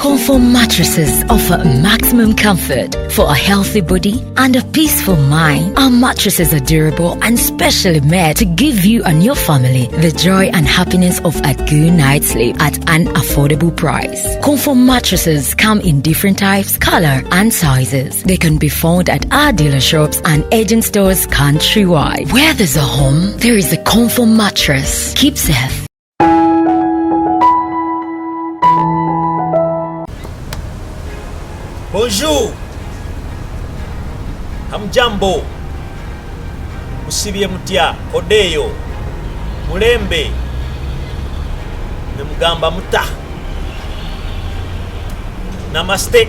Comfort mattresses offer maximum comfort for a healthy body and a peaceful mind. Our mattresses are durable and specially made to give you and your family the joy and happiness of a good night's sleep at an affordable price. Comfort mattresses come in different types, color, and sizes. They can be found at our dealer shops and agent stores countrywide. Where there's a home, there is a Comfort mattress. Keep safe. Bonjour. Hamjambo. Musibye mutya odeyo. Mulembe. Nemugamba muta. Namaste.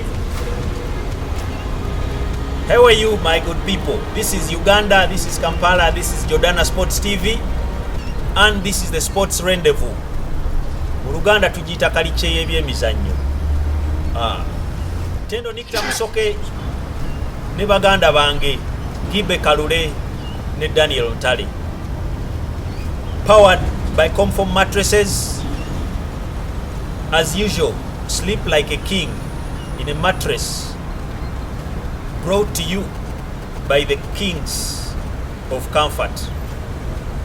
How are you, my good people? This is Uganda, this is Kampala, this is Jordana Sports TV, and this is the Sports Rendezvous. Mu Luganda tujita kaliche y'ebyemizannyo. Tendo Nikita Musoke ne baganda bange Gibe Kalule ne Daniel Ntali. Powered by Comfort mattresses. As usual, sleep like a king in a mattress. Brought to you by the kings of comfort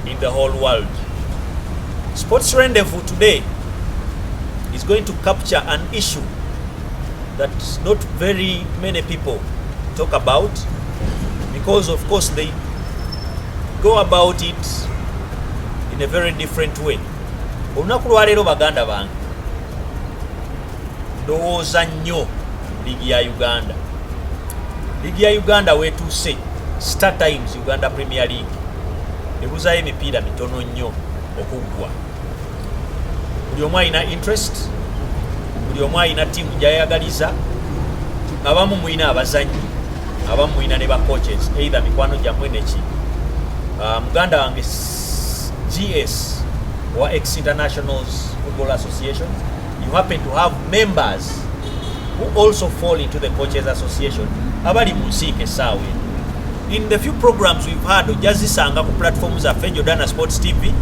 in the whole world. Sports Rendezvous today is going to capture an issue that not very many people talk about, because of course they go about it in a very different way. Olunaku lwa leero baganda bange ndowooza nnyo ligi ya Uganda. Ligi ya Uganda wetuuse Star Times Uganda Premier League ebuzayo emipiira mitono nnyo okuggwa. Buli omu alina interest, buli omu alina tiimu gyayagaliza, abamu mulina abazanyi, abamu mulina ne ba coaches, either mikwano gyammwe neki. Muganda wange GS or ex-Internationals Football Association, you happen to have members who also fall into the Coaches Association. Abali musike sawe. In the few programs we've had ojazisanga ku platforms za Jordana Sports TV,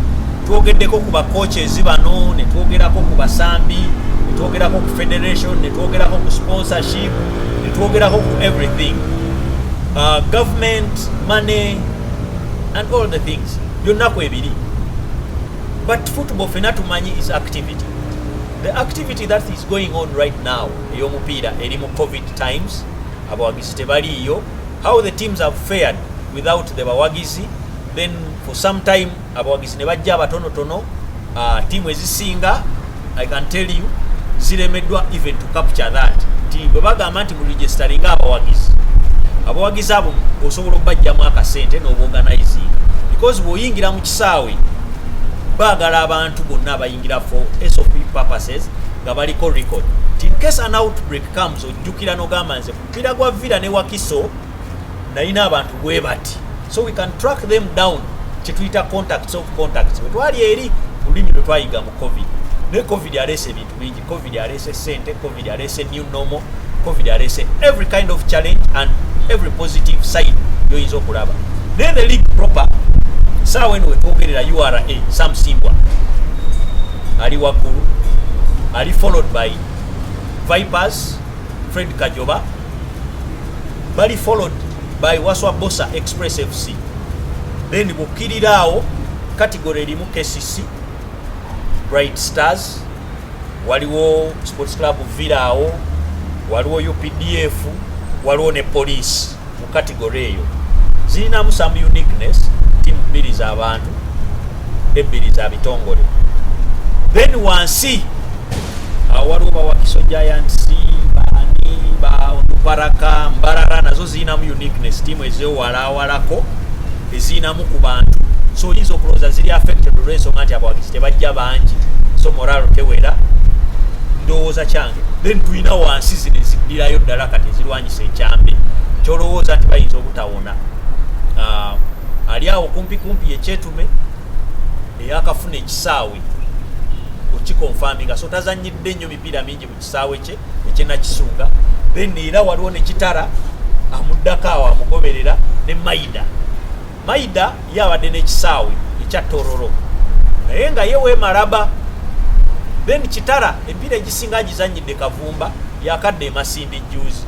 twogeddeko ku ba coaches bano, ne twogerako ku basambi, ne twogerako ku federation, ne twogerako ku sponsorship, ne twogerako ku everything. Government, money, and all the things. Byonna kwebiri. But football fena tumanyi is activity. The activity that is going on right now, ey'omupiira eri mu COVID times, abawagizi tebaliyo, how the teams have fared without the bawagizi. Then for some time abawagizi ne bajja abatonotono, team ezisinga, I can tell you, ziremeddwa even to capture that. Bwe bagamba nti mu registeringa abawagizi abo osobola okubajjamu akasente n'obuorganizing, because bw'oyingira mu kisaawe baagala abantu bonna abayingira for SOP purposes nga baliko record. In case an outbreak comes, ojjukira n'ogamba nze mupiira gwa Villa ne Wakiso nalina abantu bwe bati, so we can track them down, kyetuyita contacts of contacts. Bwe twali eri mulimi lwe twayiga mu COVID, ne COVID yaleese ebintu bingi. COVID yaleese sente, COVID yaleese new normal, COVID yaleese every kind of challenge and every positive side yoyinza okulaba. Then the league proper, saawa eno wetwogerera URA Sam Simbwa ali waggulu, ali followed by Vipers Fred Kajoba, bali followed by Waswa Bossa Express FC. Then bukiriraawo category erimu KCC, Bright Stars, waliwo Sports Club Villa awo, waliwo UPDF, waliwo ne Police mu category eyo. Zirinamu some uniqueness, team bbiri z'abantu, ebbiri za bitongole. Then wansi waliwo ba Wakiso Giants, bani ba Onduparaka, Mbarara, nazo zirinamu uniqueness, team ezeewalawalako ezirinamu ku bantu. So oyinza okulowooza ziri affected olw'ensonga nti abawagizi tebajja bangi, so moralo tewera, ndowooza kyange. Then tulina wansi zino eziddirayo ddala kati ezirwanyisa ekyambe, kyolowooza nti bayinza obutawona. Ali awo kumpi ekyetume eyakafuna ekisaawe okikonfaminga, so tazanyidde nnyo mipiira mingi mu kisaawe kye ekyenakisunga. Then era waliwo ne Kitara amuddako awo amugoberera, ne Maida ye abadde n'ekisaawe ekya Tororo, naye nga ye Weemalaba then Kitara empira egisinga gizanyidde Kavumba yakadde Masindi juzi.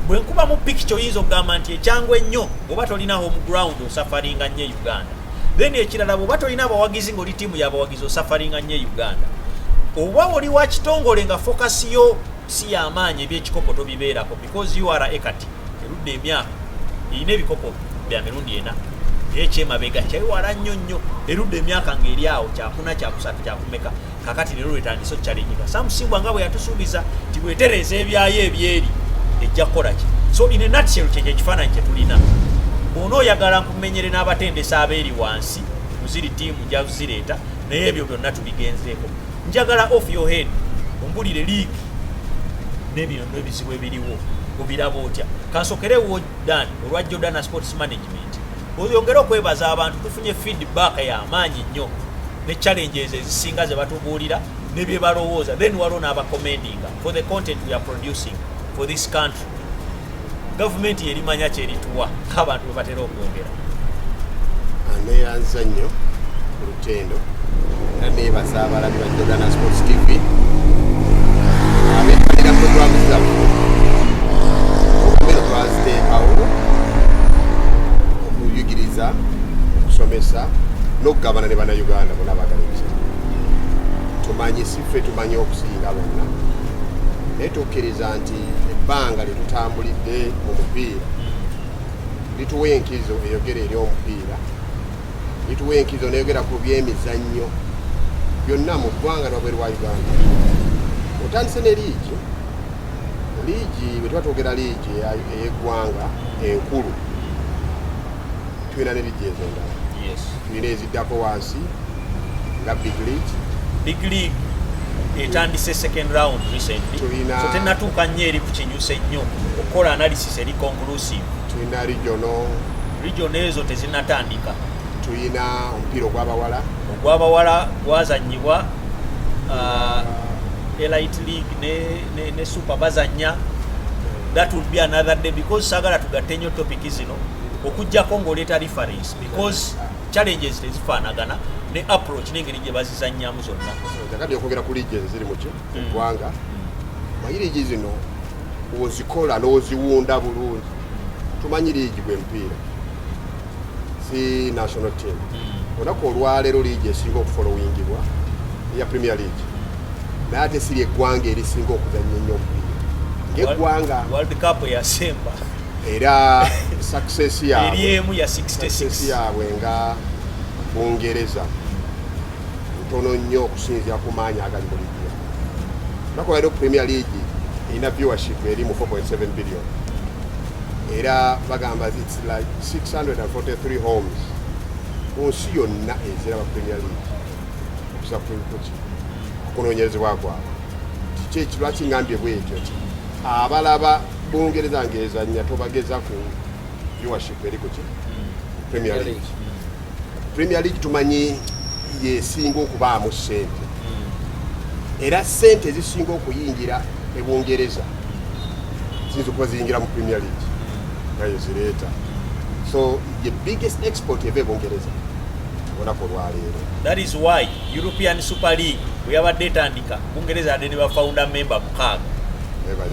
Bwe nkuba mu picture yizo gamba nti ekyangwe ennyo bw'oba tolina home ground osafaringa nnyo Uganda. Then ekirala bw'oba tolina abawagizi ng'oli ttiimu y'abawagizi osafaringa nnyo Uganda. Oba oli wa kitongole nga focus yo si y'amaanyi eby'ekikopo tobibeerako because you are ekati erudde emyaka erina ebikopo bya mirundi ena ekyemabega kyayiwala nnyo erudde emyaka ng'eri awo kyakuna kyakusatu kyakumeka kakati leero lwetandise okukyalenyiga Samusimbwa nga bwe yatusuubiza ti bwetereeza ebyayo ebyeri ejja kukola ki. So in a nutshell kyekyo ekifaananyi kye tulina. Bw'onooyagala nkumenyere n'abatendesa abeeri wansi muziri ttiimu nja kuzireeta naye ebyo byonna tubigenzeeko. Njagala off your head ombulire league n'ebino n'ebizibu ebiriwo obiraba otya. Kansokerewo Dan olwa Jordan Sports Management oyongere okwebaza abantu tufunye feedback y'amaanyi nnyo ne challenges ezisinga ze batubuulira ne bye balowooza then waliwo n'abacommendinga for the content we are producing for this country. Government yerimanya kyerituwa nk'abantu bwe batera okwogera. Aneeyanza nnyo ku lutendo era neebaza abalabi ba Jordan Sports TV abeekalira programu zaffe okumera twaziteekawo okuyigiriza okusomesa n'okugabana ne bannayuganda bonna abaagala ekiti. Tumanyi siffe tumanyi okusinga bonna naye tukkiriza nti ebbanga lye tutambulidde mu mupiira lituwa enkizo eyogera eri omupiira lituwa enkizo neyogera ku byemizannyo byonna mu ggwanga n'wabweru wa Uganda. Otandise ne liigi bwe tuba twogera liigi ey'eggwanga enkulu tulina ne liigi ezo ndala. Tulina eziddako wansi nga big league etandise second round recently so tennatuuka nnyo eri ku kinyuse nnyo okukola analysis eri conclusive. Tulina region ezo tezinnatandika. Tulina omupiira ogw'abawala gwazannyibwa Elite League ne Super bazannya. That will be another day because sagala tugatte nnyo topic zino okujjako ng'oleeta reference because challenges tezifaanagana ne approach n'engeri gye bazizannyamu zonna. Jakati okwogera ku liigi eziri mu ggwanga manyi liigi zino ozikola n'oziwunda bulungi. Tumanyi liigi gwe mupiira si national team. Olunaku olwaleero liigi esinga okufolowingibwa eya Premier League naye ate siri eggwanga erisinga okuzannya ennyo omupiira ng'eggwanga World Cup yasemba era success emu ya 66 yaabwe nga Bungereza ntono nnyo okusinziira ku maanyi agali mu liigi. Olunaku olwaleero Premier League erina viewership eri mu 4.7 billion era bagamba it's like 643 homes mu nsi yonna eziraba Premier League okusa kunoonyerezebwa kwabwe. Kiki lwaki ngambye bwetyo ti abalaba Bungereza ng'ezannya tobageza ku viewership eri kuki Premier League. Premier League tumanyi yesinga okubaamu ssente era ssente ezisinga okuyingira e Bungereza ziyinza okuba ziyingira mu Premier League nayo zireeta. So the biggest export eva e Bungereza olunaku olwaleero. That is why European Super League bwe yabadde etandika Bungereza yadde ne bafounder member 6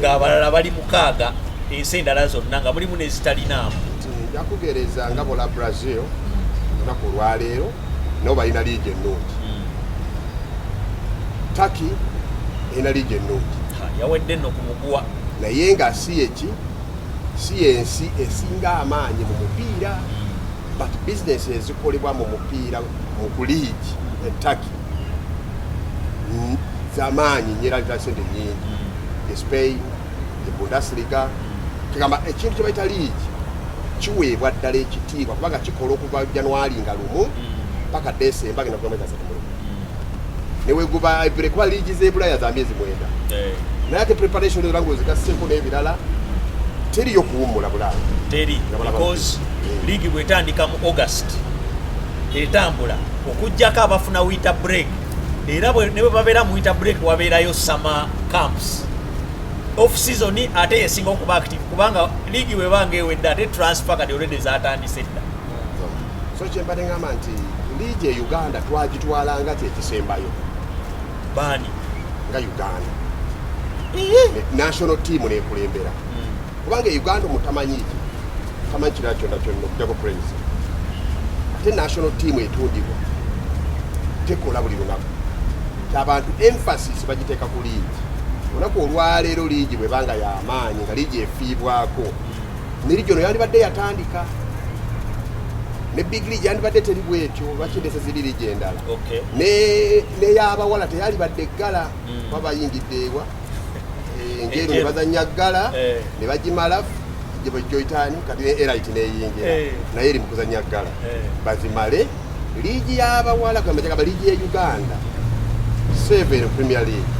ng'abalala bali 6 ensi endala zonna nga mulimu n'ezitalinaamu. Njakugereza nga bola Brazil olunaku olwaleero nabo balina liigi ennungi. Turkey erina liigi ennungi yawedde nno ku muguwa naye nga si yensi esinga amaanyi mu mupiira but business ezikolebwa mu mupiira mu liigi e Turkey z'amaanyi nnyo era zitali ssente nnyingi. Spain, Bundesliga kigamba ekintu kye bayita liigi kiweebwa ddala ekitiibwa kubanga kikola okuva January nga lumu paka December ngenda kuba mwezi asatu neweguba kuba liigi z'ebulaya za myezi 9 naye ate preparation eziranga ozigasseko n'ebirala teriyo kuwummula Bulaya because liigi bwetandika mu August etambula okujjako abafuna winter break era ne bwe babeera mu winter break wabeerayo summer camps off season ate yesinga okuba active kubanga liigi webanga ewedde ate transfer kati already zatandise dda. So kyembadde ngamba nti liigi e Uganda twagitwalanga kyekisembayo bani nga Uganda national team nekulembera kubanga Uganda mutamanyi kirala kyonna okujjako prince ate national team etundibwa tekola buli lunaku abantu emphasis bagiteeka ku liigi olunaku olwaleero liigi bwebanga y'amaanyi nga liigi efiibwako ne liigi ono yandibadde yatandika ne big league yandibadde teri bwetyo lwaki ndese ziri liigi endala ney'abawala teyalibadde eggala babayingidde ewa enjeru ne bazannya ggala ne bagimala joyitani kati ne elite neyingira naye eri mu kuzannya ggala bazimale liigi y'abawala kamajaga liigi ya Uganda 7 Premier League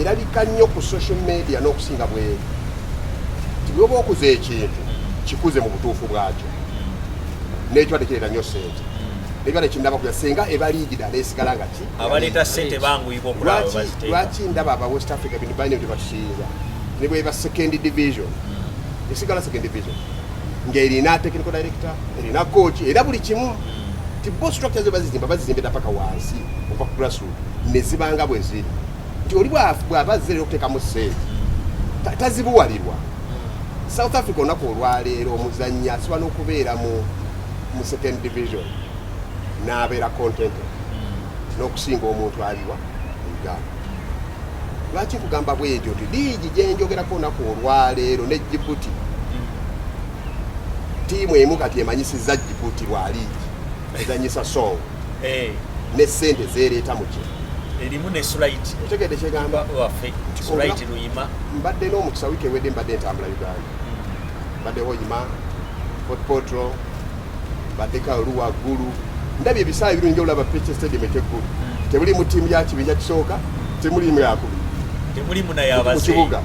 erabika nnyo ku social media n'okusinga bweri tibyoba okuza ekintu kikuze mu butuufu bwakyo n'ekibadde kireeta nnyo ssente n'ekibadde kindaba kuya senga eba liigi ddala esigala nga ki abaleeta ssente banguyibwa okulaba baziteeka lwaki ndaba aba West Africa bino balina bye batusinza ne bweba second division esigala second division ng'erina technical director erina coach era buli kimu tibo structures bazizimbira paka wansi okuva ku grassroots ne zibanga bwe ziri nti oli bw'aba zirera okuteekamu ssente tazibuwalirwa South Africa olunaku olwaleero omuzannyi asobola n'okubeera mu second division n'abeera contented n'okusinga omuntu aliwa Uganda. Lwaki nkugamba bwentyo nti liigi gye njogerako olunaku olwaleero ne Djibouti tiimu emu kati emanyisizza Djibouti lwa liigi ezannyisa Song ne ssente zeereeta mu kye erimu ne Sulaiti otegedde kyegamba waffe Sulaiti Luyima mbadde n'omukisa wiiki ewedde mbadde ntambula Uganda mbadde Hoima Port Potro mbadde Kalulu waggulu ndabye ebisaawe birungi olaba Peche Stadium eky'eggulu tebuli mu ttiimu ya kibinja kisooka temulimu yakubiri temulimu naye abazee mu kibuga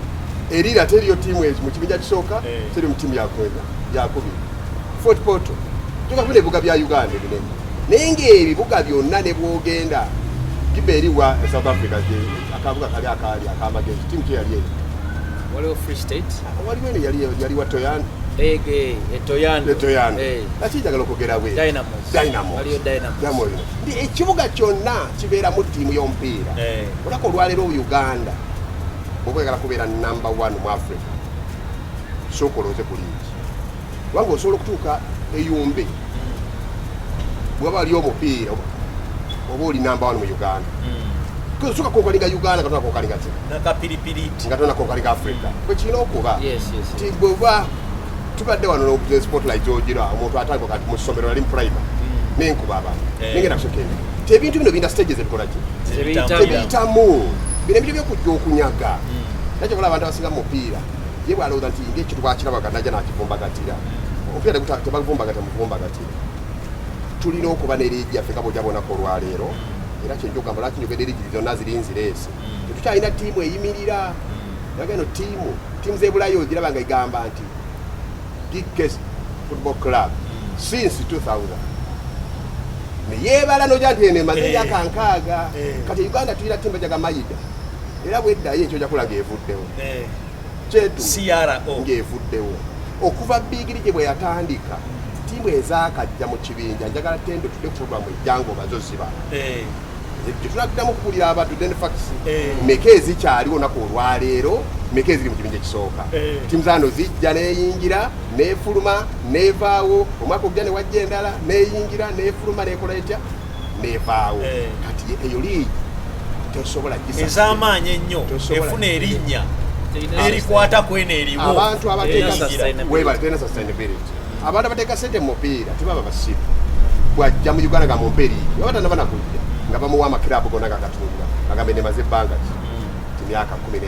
erira teriyo ttiimu ezi mu kibinja kisooka teri mu ttiimu yakubiri Fort Potro tukafuna ebibuga bya Uganda ebinene naye ng'ebibuga byonna ne bwogenda Kiberi wa South Africa akabuga kali akamagezi timu kye yali waliwo Free State waliwo eno yali wa Toyana Toyana lakijagala okwogera bwe Dynamos waliyo Dynamos ndi ekibuga kyonna kibeeramu ttiimu y'omupiira olako olwaleero Uganda okwegala kubeera number 1 mu Africa sooka olooze ku liigi kubanga osobola okutuuka eyumbe bwaba aliyo omupiira oba oli number 1 mu Uganda kusoka konkalinga Uganda katona konkalinga nakapiripiriti nga tona konkalinga Africa kwe kirina okuba nti bweba tubadde wano no spotlight ogira omuntu atandika kati mu ssomero yali mu primary nenkuba abantu nengenda kusokenda tebintu bino binda stages ebikola ki tebiyitamu bino ebintu byokujja okunyaga nakyo kola abantu abasinga mu mupiira ye bwalowooza nti ng'ekintu bwakiraba najja nakivumbagatira omupiira tebaguvumbagatira tulina okuba n'eriigi yaffe nga bw'ojabonako olwaleero era kyenjogamba lwaki njogera eriigi zonna ziri nzireese tetukyalina ttiimu eyimirira naga eno ttiimu z'ebulayi ogiraba nga egamba nti Giggs Football Club since 2000 neyeebala noja nti eno emaze emyaka 6 kati Uganda tulina ttiimu bajaga Mayida era bweddayo ekyo ojja kula ng'evuddewo kyetu ng'evuddewo okuva Big League bwe yatandika timu ezaakajja mu kibinja njagala tendo tudde kufuulwa mu ejjango bazo ziba tetulakuddamu kukulira abantu denfax meka ezikyaliwo naku olwaleero meka eziri mu kibinja ekisooka timu zaano zijja neyingira nefuluma nevaawo omwaka ogujja newajja endala neyingira nefuluma nekola etya nevaawo kati eyo liigi tosobola ez'amaanyi ennyo efuna erinnya erikwata kweno eriwo abantu abateeka tena sustainability abantu abateeka ssente mu mupiira tebaba basiru bwajja mu Uganda nga mumpe liigi oba tanaba nakujja nga bamuwa amakirabu gonna gagatunda agambe nemaze ebbanga ki myaka 12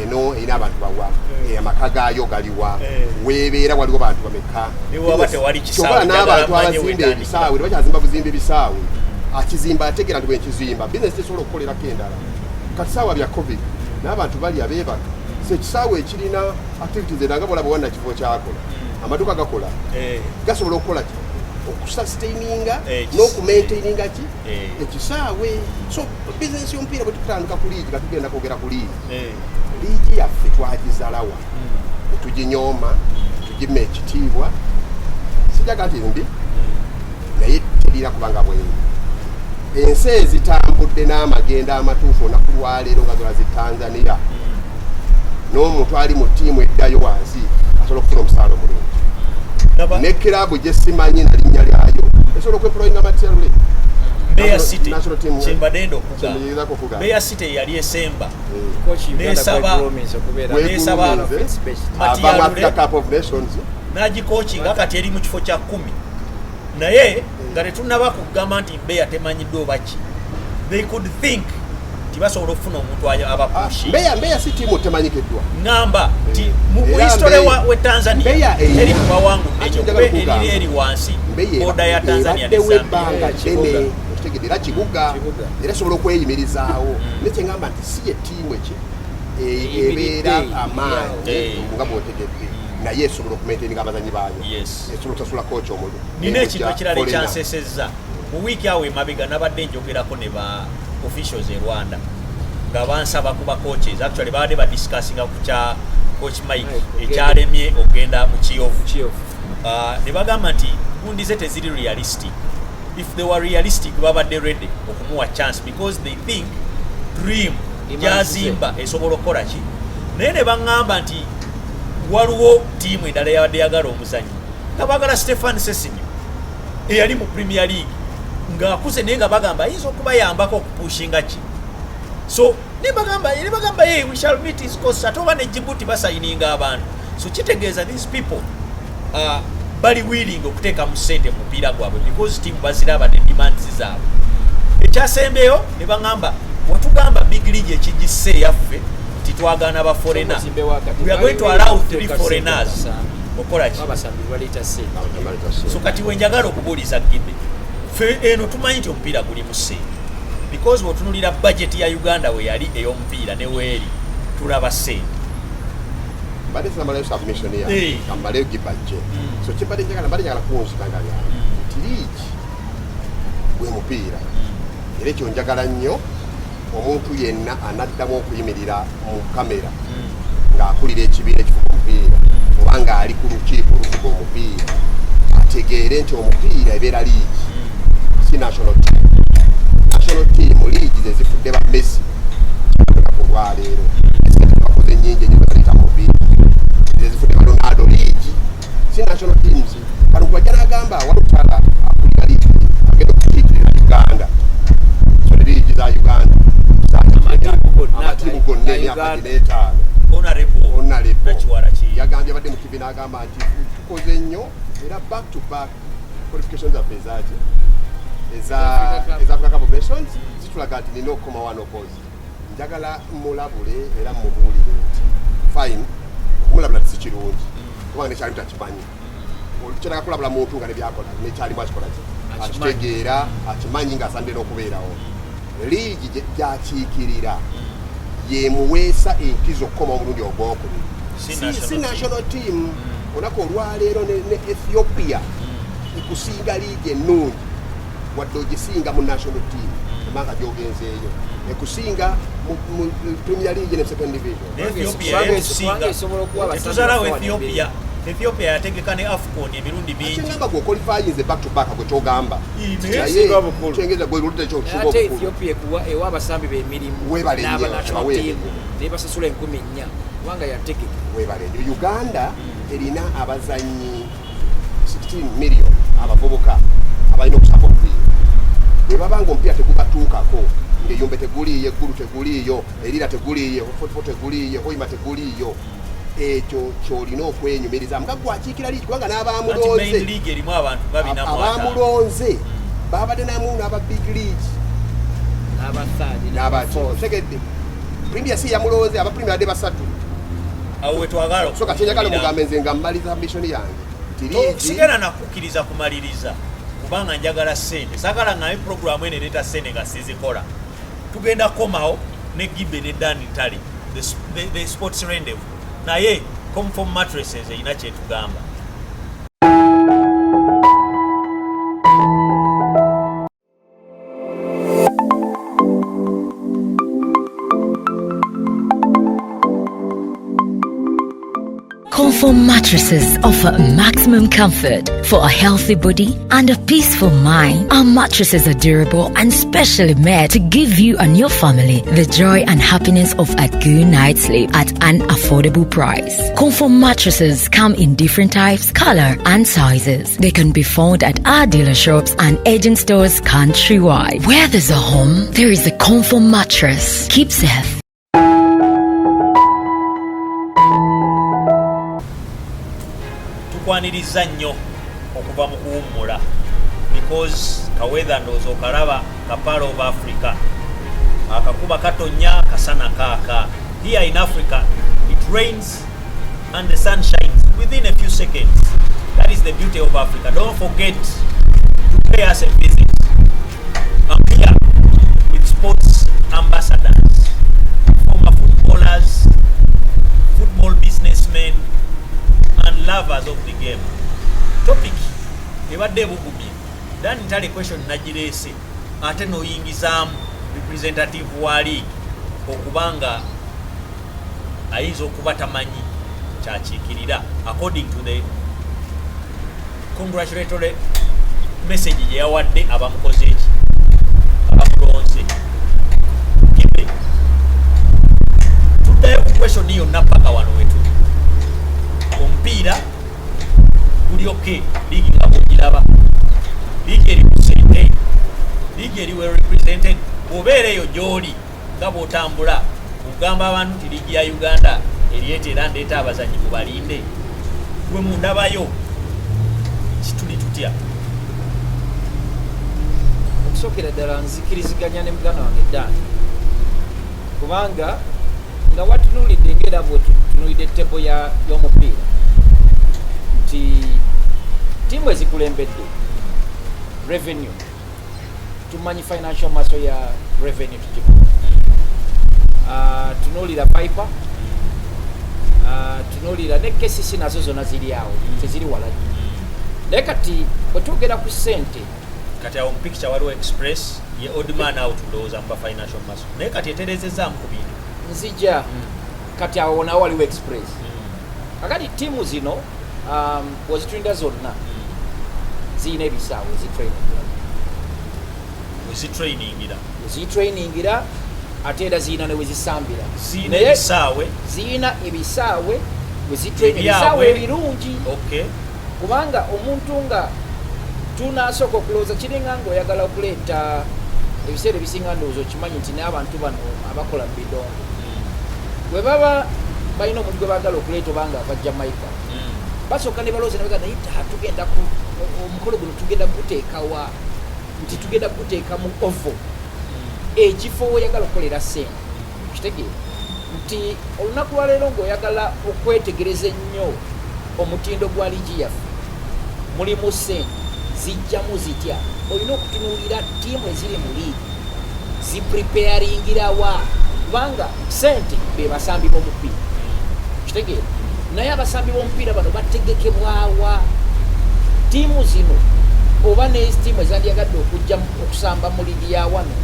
eno erina abantu bawa amaka gaayo galiwa weebeera waliwo bantu bameka kyokola n'abantu abazimba ebisaawe tebakyazimba buzimba ebisaawe akizimba ategeera nti bwenkizimba bizinesi tesobola okukolerako endala kati saawa bya covid n'abantu bali abeebaka ekisaawe ekirina activities eranga bola bwewanna kifo kyakola amaduka gakola gasobola okukola ki okusustaininga n'okumaintaininga ki ekisaawe so bizinesi y'omupiira bwe tutandika ku liigi gatugenda kwogera ku liigi liigi yaffe twagizalawa netuginyooma tugima ekitiibwa sijaga nti mbi naye terina kubanga bwenyi ensi ezitambudde n'amagenda amatuufu olunaku lwaleero nga zola zi Tanzania n'omuntu ali mu ttiimu eddayo wansi asobola okufuna omusaala omulungi ne kiraabu gye simanyi na linnya lyayo esobola okwepulowinga material Mbeya City Chimbadendo kuga Mbeya City yali esemba nesaba Cup of Nations naji coaching akati eri mu kifo kya 10 naye nga tetunaba kugamba nti Mbeya temanyiddwa baki they could think tibasobola okufuna omuntu abapushi Mbeya City mu temanyikiddwa ngamba ti mu history we Tanzania eri kuba wangu eri eri wansi boda ya Tanzania ne Zambia tegedera kibuga era sobola okweyimirizaawo nekye ngamba nti si ye ttiimu eki ebeera amaanyi nga bwotegedde naye esobola okumaintaininga abazanyi baayo esobola okusasula kooki omulu nina ekintu ekirala ekyansesezza mu wiiki awo emabega nabadde njogerako ne ba officials e Rwanda nga bansaba kuba coaches actually baadde badiscussinga ku kya coach Mike ekyalemye okugenda mu Kiyovu ne bagamba nti gundi ze teziri realistic. If they were realistic, babadde ready okumuwa chance because they think dream yazimba esobola okukola ki naye ne baŋŋamba nti waliwo ttiimu endala yabadde yagala omuzanyi nga baagala Stefan Sesinyo eyali mu Premier League ng'akuze naye nga bagamba ayinza okubayambako okupushinga ki so ne bagamba ye we shall meet his cost ate oba ne Djibouti basayininga abantu so kitegeeza these people bali willing okuteeka mu ssente mu mupiira gwabwe because team baziraba ne demands zaabwe ekyasembeyo ne baŋŋamba watugamba big league ekigisse yaffe nti twagaana ba foreigner we are going to allow 3 foreigners okola ki so kati wenjagala okubuuliza Gibbe fe eno tumanyi nti omupiira guli mu ssente because wotunulira budget ya Uganda we yali ey'omupiira ne weeri tulaba ssente bade samalayo submission ya kamalayo gibajje so kibade njagala kuwunzikanganya tiriki gwe mupiira era ekyo njagala nnyo omuntu yenna anaddamu okuyimirira mu kamera ng'akulira ekibiina ekifuga omupiira oba ng'ali ku lukiiko olufuga omupiira ategeere nti omupiira ebeera liigi si national team liigi ze zifudde ba Messi ku lwaleero bakoze nnyingi enyebazaleta mupiira zifudde ba Ronaldo liigi si national teams bano gwajja n'agamba walutala akulira liigi agenda okukiikirira Uganda so ne liigi za Uganda amatimu gonna emyaka 5 honorable yagambye abadde mu kibiina agamba nti tukoze nnyo era back to back qualifications zaffe ezaaki eza Africa Cup of Nations zitulaga nti nina okukoma wano kozi njagala mulabule era mubuulire nti fine okumulabula si kirungi kubanga nekyalimu takimanyi kyetaka kulabula muntu nga nebyakola nekyalimu akikola ki akitegeera akimanyi ng'asandire n'okubeerawo liigi gyakiikirira yemuweesa enkizo okukoma omulundi ogwokubiri si national team olunaku olwaleero ne Ethiopia ekusinga liigi ennungi wadde ogisinga mu national team emanga gyogenzeeyo ekusinga mu Premier League ne second division Ethiopia yategeka ne AFCON emirundi mingi ngamba gwokolifayinze back to back gwe togamba kyengeza gwe lulute ekyo kusuba ate Ethiopia ewa abasambi b'emirimu n'abanational nebasasula 14,000 kubanga yategeka webale Uganda erina abazanyi 16 million abavubuka abalina okusaba omupiira bwe babanga omupiira tegubatuukako ng'eyumbe teguliiyo eggulu teguliiyo erira teguliiyo fotfo teguliiyo hoima teguliiyo ekyo kyolina okwenyumiriza nga gwakiikira liigi kubanga n'abamulonze babadde namu n'aba big league n'abategedde Premier si yamulonze aba Premier adde basatu awo wetwagala so kati njagala mugambe nze nga mmaliza mission yange sigala nakukkiriza kumaliriza kubanga njagala ssente sagala nga programu ene leeta ssente nga sizikola tugenda komawo ne Gibbe ne Dani Ntale the sports rendezvous naye Comfort Mattresses erina kyetugamba Comfort mattresses offer maximum comfort for a healthy body and a peaceful mind. Our mattresses are durable and specially made to give you and your family the joy and happiness of a good night's sleep at an affordable price. Comfort mattresses come in different types, color, and sizes. They can be found at our dealer shops and agent stores countrywide. Where there's a home, there is a Comfort mattress. Keep safe. Tukwaniriza nnyo okuva mu kuwummula because kawetha ndowooza okalaba kapala of Africa akakuba katonya kasana kaaka. Here in Africa it rains and the sun shines within a few seconds. That is the beauty of Africa. Don't forget to pay us a visit. I'm here with sports ambassadors, former footballers, football businessmen, and lovers of the game. Topic ebadde bugumye. Dan ntale question nagirese ate noyingizaamu representative wa league okubanga ayinza okuba tamanyi kyakiikirira according to the congratulatory message gye yawadde abamukoze eki abamulonze. Kibe tuddayo ku question yonna paka wano wetuli omupiira guli oke liigi nga bwogiraba liigi eri ku sente liigi eri well represented. Bw'obeera eyo gy'oli nga bw'otambula kugamba abantu nti liigi ya Uganda eriyetera ndeeta abazanyi mubalinde gwe mundabayo kituli tutya. Okusookera ddala nzikiriziganya ne muganda wange Dani kubanga nga watunuulidde ng'era bwe tunuulidde tebo y'omupiira nti ttiimu ezikulembedde revenue tumanyi financial muscle ya revenue tugimanyi. Tunuulira Viper, tunuulira ne KCC nazo zonna ziri awo teziri wala nnyo. Naye kati bwe twogera ku ssente kati awo mpicture waliwo express ye oddman out ndowooza mba financial muscle naye kati eterezezaamu ku bintu nzija kati awo nawo waliwo express. Kakati ttiimu zino bw'ozitunda zonna ziyina ebisaawe wezitrainingira ate era ziyina ne wezisambira. Ziyina ebisaawe ebisaawe ebirungi kubanga omuntu nga tunasooka okulowooza kiringa ng'oyagala okuleeta ebiseera ebisinga ndowooza okimanyi nti n'abantu bano abakola mu bidongo bwe baba balina omuntu gwe baagala okuleeta obanga ava Jamaica basooka ne balowooza nabaga naye tugenda omukolo guno tugenda guteekawa nti tugenda guteeka mu ovo ekifo oyagala okukolera ssente kitegeera nti olunaku lwaleero ng'oyagala okwetegereza ennyo omutindo gwa liigi yaffe mulimu ssente zijjamu zitya olina okutunuulira ttiimu eziri mu liigi zipreparingirawa kubanga ssente be basambi b'omupiira kitegeera naye abasambi b'omupiira bano bategekebwawa. Ttiimu zino oba n'ezitiimu ezandyagadde okujja okusamba mu liigi ya wano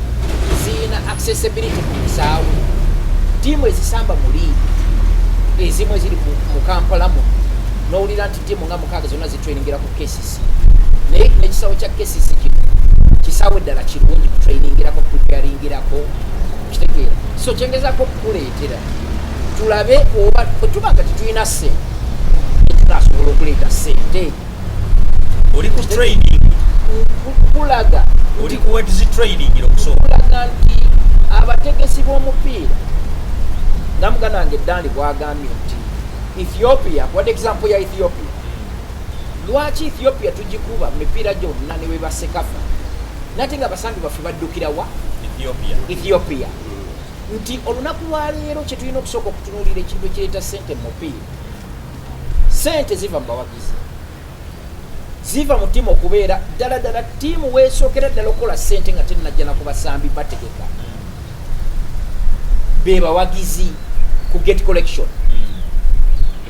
ziyina accessibility ku bisaawe. Ttiimu ezisamba mu liigi ezimu eziri mu Kampala mu n'owulira nti ttiimu nga mukaaga zonna zitrainingira ku KCC naye n'ekisaawe kya KCC kino kisaawe ddala kirungi kutrainingirako preparingirako kitegeera. So kyengezaako okukuleetera tulabe oba bwe tuba nga tetulina ssente tunasobola okuleeta ssente. Oli ku training kulaga oli ku wet training okusooka kulaga nti abategesi b'omupiira nga muganda wange Dani bwagambye nti Ethiopia, what example ya Ethiopia, lwaki Ethiopia tugikuba mipiira gyonna ne weba Sekafa nate nga abasambi baffe baddukira wa Ethiopia. Nti olunaku lwaleero kye tulina okusooka okutunuulira ekintu ekireeta ssente mu mupiira. Ssente ziva mu bawagizi, ziva mu ttiimu okubeera ddala ttiimu weesookera ddala okukola ssente nga tennajja na ku basambi bategeka be bawagizi ku gate collection.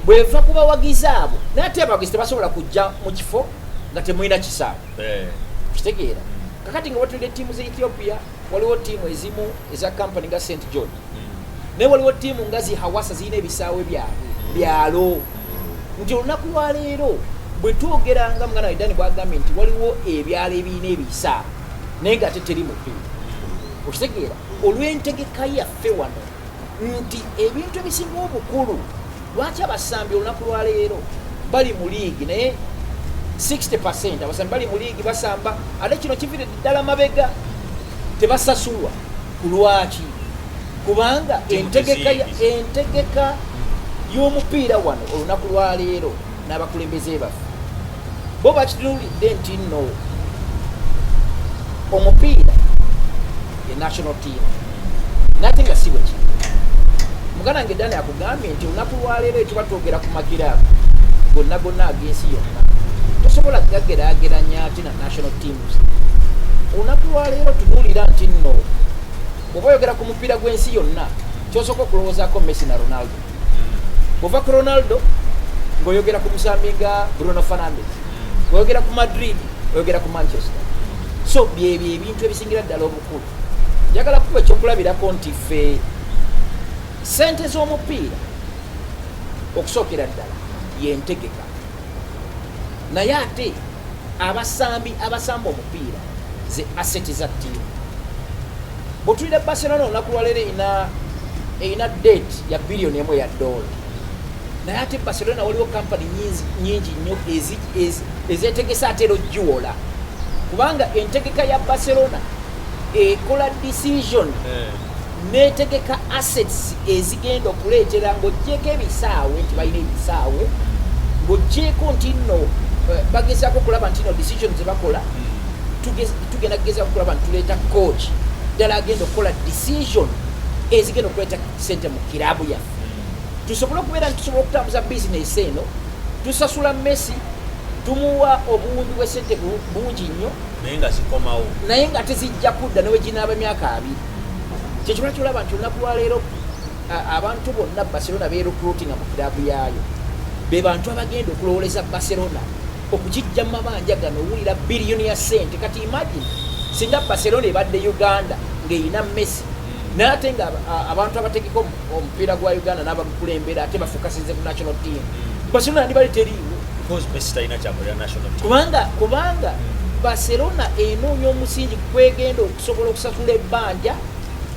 Bweva ku bawagizi abo naye ate abawagizi tebasobola kujja mu kifo nga temulina kisaawe kitegeera. Kakati nga watulidde ttiimu za Ethiopia waliwo ttiimu ezimu eza kampani nga St John naye waliwo ttiimu nga zi Hawassa zirina ebisaawe byalo nti olunaku lwa leero bwe twogeranga mugana Idani bwagambye nti waliwo ebyalo ebirina ebisa naye nga teteri mupiira okitegeera olw'entegeka yaffe wano nti ebintu ebisinga obukulu lwaki abasambi olunaku lwa leero bali mu liigi naye 60% abasambi bali mu liigi basamba ate kino kiviiridde ddala mabega tebasasulwa ku lwaki kubanga entegeka y'omupiira wano olunaku lwa leero n'abakulembeze baffe bo bakitunulidde nti nno omupiira ye national team nate nga si bwe kiri mugana nge Dani akugambye nti olunaku lwa leero etuba twogera ku makiraabu gonna ag'ensi yonna tosobola gageraageranya ati na national teams olunaku lwa leero tunuulira nti nno bw'oba oyogera ku mupiira gw'ensi yonna kyosooka okulowoozaako Messi na Ronaldo bw'ova ku Ronaldo ng'oyogera ku musambi nga Bruno Fernandes ng'oyogera ku Madrid oyogera ku Manchester so byebyo ebintu ebisingira ddala obukulu njagala kuba ekyokulabirako nti ffe sente z'omupiira okusookera ddala yentegeka naye ate abasambi abasamba omupiira ze aseti za ttiimu bwetulira Barcelona olunaku lwaleero erina date ya biliyoni emu ya dola naye ate Barcelona waliwo kampani nyingi nnyo ezeetegesa ate erojjuwola kubanga entegeka ya Barcelona ekola decision netegeka assets ezigenda okuleetera ng'oggyeko ebisaawe nti balina ebisaawe ng'oggyeko nti nno bagezaako okulaba nti no decision zebakola tugenda kugezaako okulaba nti tuleeta coach ddala agenda okukola decision ezigenda okuleeta sente mu kiraabu yaffe tusobole okubeera nti tusobola okutambuza bizinesi eno tusasula Messi tumuwa obuwumbi bw'essente bungi nnyo naye nga tezijja kudda newe ginaaba emyaka 2 kyekibula kyolaba nti olunaku lwaleero abantu bonna Barcelona beerekrutinga mu kiraabu yaayo be bantu abagenda okulowoleza Barcelona okugijja mu mabanja gano owulira biliyoni ya sente kati imagine singa Barcelona ebadde Uganda ng'erina Messi naye ate nga abantu abategeka omupiira gwa Uganda n'abagukulembera ate bafokasize ku national team Barcelona ndibali teriiwo kubanga Barcelona enoonya omusingi kwegenda okusobola okusasula ebbanja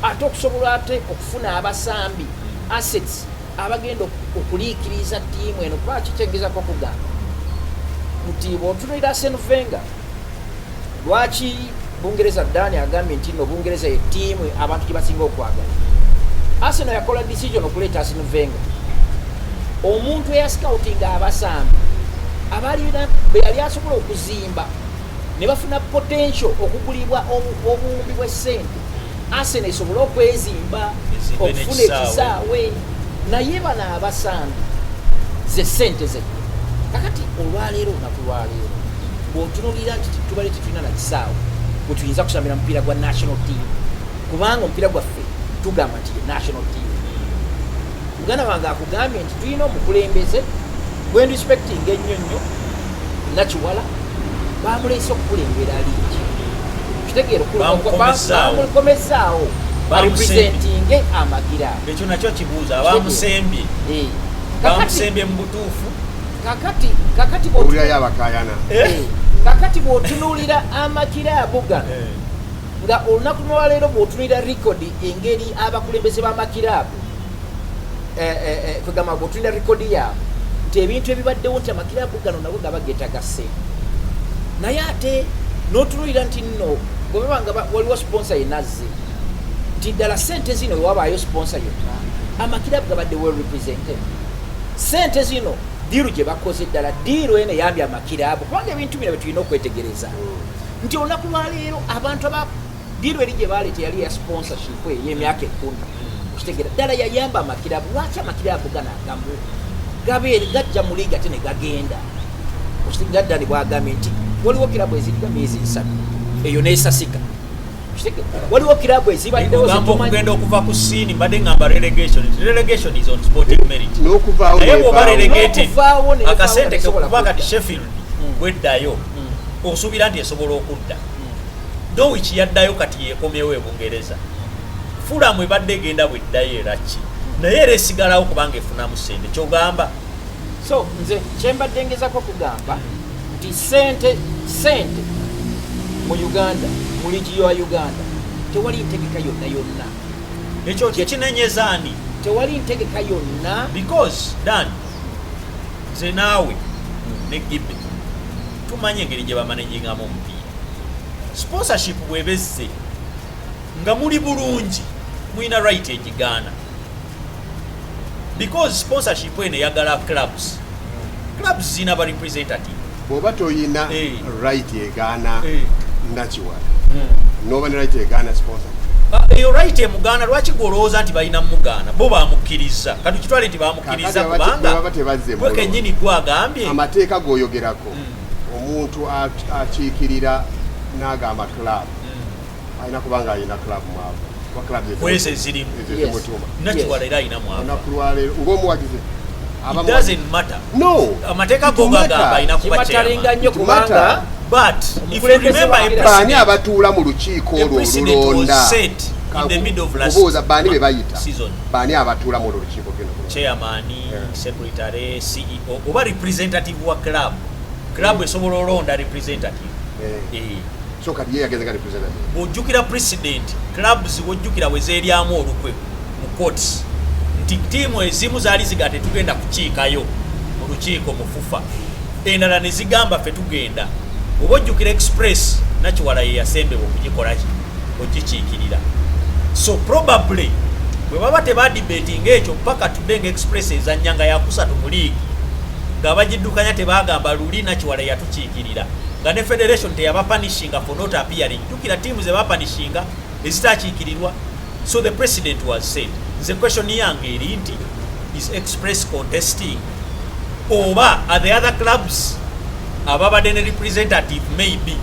ate okusobola ate okufuna abasambi assets abagenda okuliikiriza ttiimu eno kuba kikyegezako okugamba nti bw'otunulira Arsene Wenger lwaki Bungereza Dani agambye nti no Bungereza ye ttiimu abantu gye basinga okwagala Arsenal yakola decision okuleeta Arsene Wenger omuntu eyascoutinga abasambi abalina be yali asobola okuzimba ne bafuna potential okugulibwa obuwumbi bw'essente Arsenal esobola okwezimba okufuna ekisaawe naye bano abasambi ze ssente ze kakati olwaleero olunaku lwaleero bw'otunulira nti tubale tetulina na kisaawe bwe tuyinza kusambira mupiira gwa national team kubanga omupiira gwaffe tugamba nti ye national team muganda wange akugambye nti tulina omukulembeze gwendisipecting ennyo nnyo nakiwala bamuleese okukulembera liigi kitegeero bamukomezaawo barepresentinge amagira ekyo nakyo kibuuza bamusembye bamusembye mu butuufu kakati bw'otunuulira amakiraabu gano nga olunaku lwaleero bw'otunuulira rekodi engeri abakulembeze b'amakiraabu kwegamba bw'otunuulira rekodi yaabwe nti ebintu ebibaddewo nti amakiraabu gano nabo gaba getagase naye ate n'otunuulira nti nno bwe babanga waliwo sponsor yenazze nti ddala sente zino wewabaayo sponsor yonna amakiraabu gabadde well represented sente zino diiru gye bakoze ddala diiru eno eyambye amakiraabu kubanga ebintu bino bye tulina okwetegereza nti olunaku lwaleero abantu diiru eri gye baleeta yali ya sponsorship ey'emyaka 10 okitegeera ddala yayamba amakiraabu lwaki amakiraabu gano agamu gabeere gajja mu liiga ate ne gagenda gaddani bwagambye nti waliwo kirabu ezirika myezi 3 eyo neesasika waliwo kirabu ezibaddeokugenda okuva ku siini mbadde ngamba relegation is on sporting merit naye bwoba relegated akasente kekuba kati Sheffield bweddayo osuubira nti esobola okudda Norwich yaddayo kati yekomyewo e Bungereza Fulham ebadde egenda bweddayo era ki naye era esigalawo kubanga efunamu sente kyogamba So nze kyembadde ngezako kugamba nti sente mu Uganda mu ligi ya Uganda tewali ntegeka yonna ekyo kinenyeza ani tewali ntegeka yonna because Dan nze naawe ne Gibbe tumanye engeri gye bamanenyingamu omupiira sponsorship bwebezze nga muli bulungi mwina right egigaana because sponsorship eno eyagala clubs zina ba representative bw'oba toyina right egaana Nakiwala noba ne right egaana sponsor eyo right emugaana lwaki golowooza nti balina mugaana bo bamukkiriza kati kitwale nti bamukkiriza kubanga gwe kennyini gwagambye amateeka g'oyogerako omuntu akiikirira n'agamba club alina kubanga alina club mwavu kweze zirimu Nakiwala era alina mwavu ng'omuwagizi it doesn't matter no amateeka go gagamba alina kuba kimatalinga nnyo kubanga but if you remember baani abatuula mu lukiiko olwo olulonda obuuza baani be bayita baani abatuula mu lukiiko chairman secretary CEO oba representative wa club esobola olonda representative so kati ye yageze nga representative bw'ojjukira president clubs bw'ojjukira bwe zeeryamu olukwe mu courts nti ttiimu ezimu zaali ziga tetugenda kukiikayo mu lukiiko mu FUFA endala ne zigamba ffe tugenda oba ojjukira express Nakiwala ye yasembebwa okugikolaki ogikiikirira so probably bwe baba tebadibetinga ekyo paka tudde nga express ezannyanga yakusatu mu liigi nga bagiddukanya tebagamba luli Nakiwala yatukiikirira nga ne federation teyabapanishinga for not appearing jjukira ttiimu ze bapanishinga ezitakiikirirwa so the president was said the question yange eri nti is express contesting oba are the other clubs ababadde ne representative maybe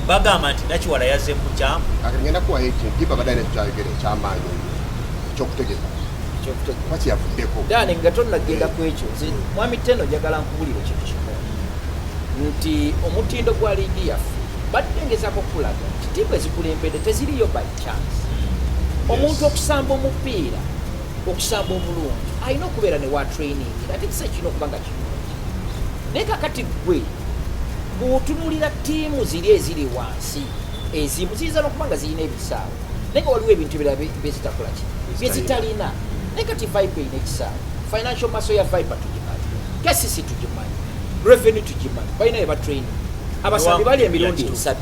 bagamba nti Nakiwala yazze mu kyamu ngenda kuwa ekintu giba badde ne kyayogera ekyamaanyi ekyokutegeka kwaki yavuddeko Dani nga tonnagenda ku ekyo mwami Teno njagala nkubulira kintu kimu nti omutindo gwa liigi yaffe badde ngezako kulaga nti ttiimu ezikulembedde teziriyo by chance omuntu okusamba omupiira okusamba obulungi alina okubeera ne wa training ate kisa kirina okuba nga kirungi naye kakati gwe bw'otunuulira ttiimu ziri eziri wansi ezimu ziyinza n'okuba nga zirina ebisaawe naye nga waliwo ebintu ebirala byezitakola ki byezitalina naye kati Viper erina ekisaawe financial muscle ya Viper tugimanyi KCC tugimanyi revenue tugimanyi balina eba training abasambi bali emirundi 3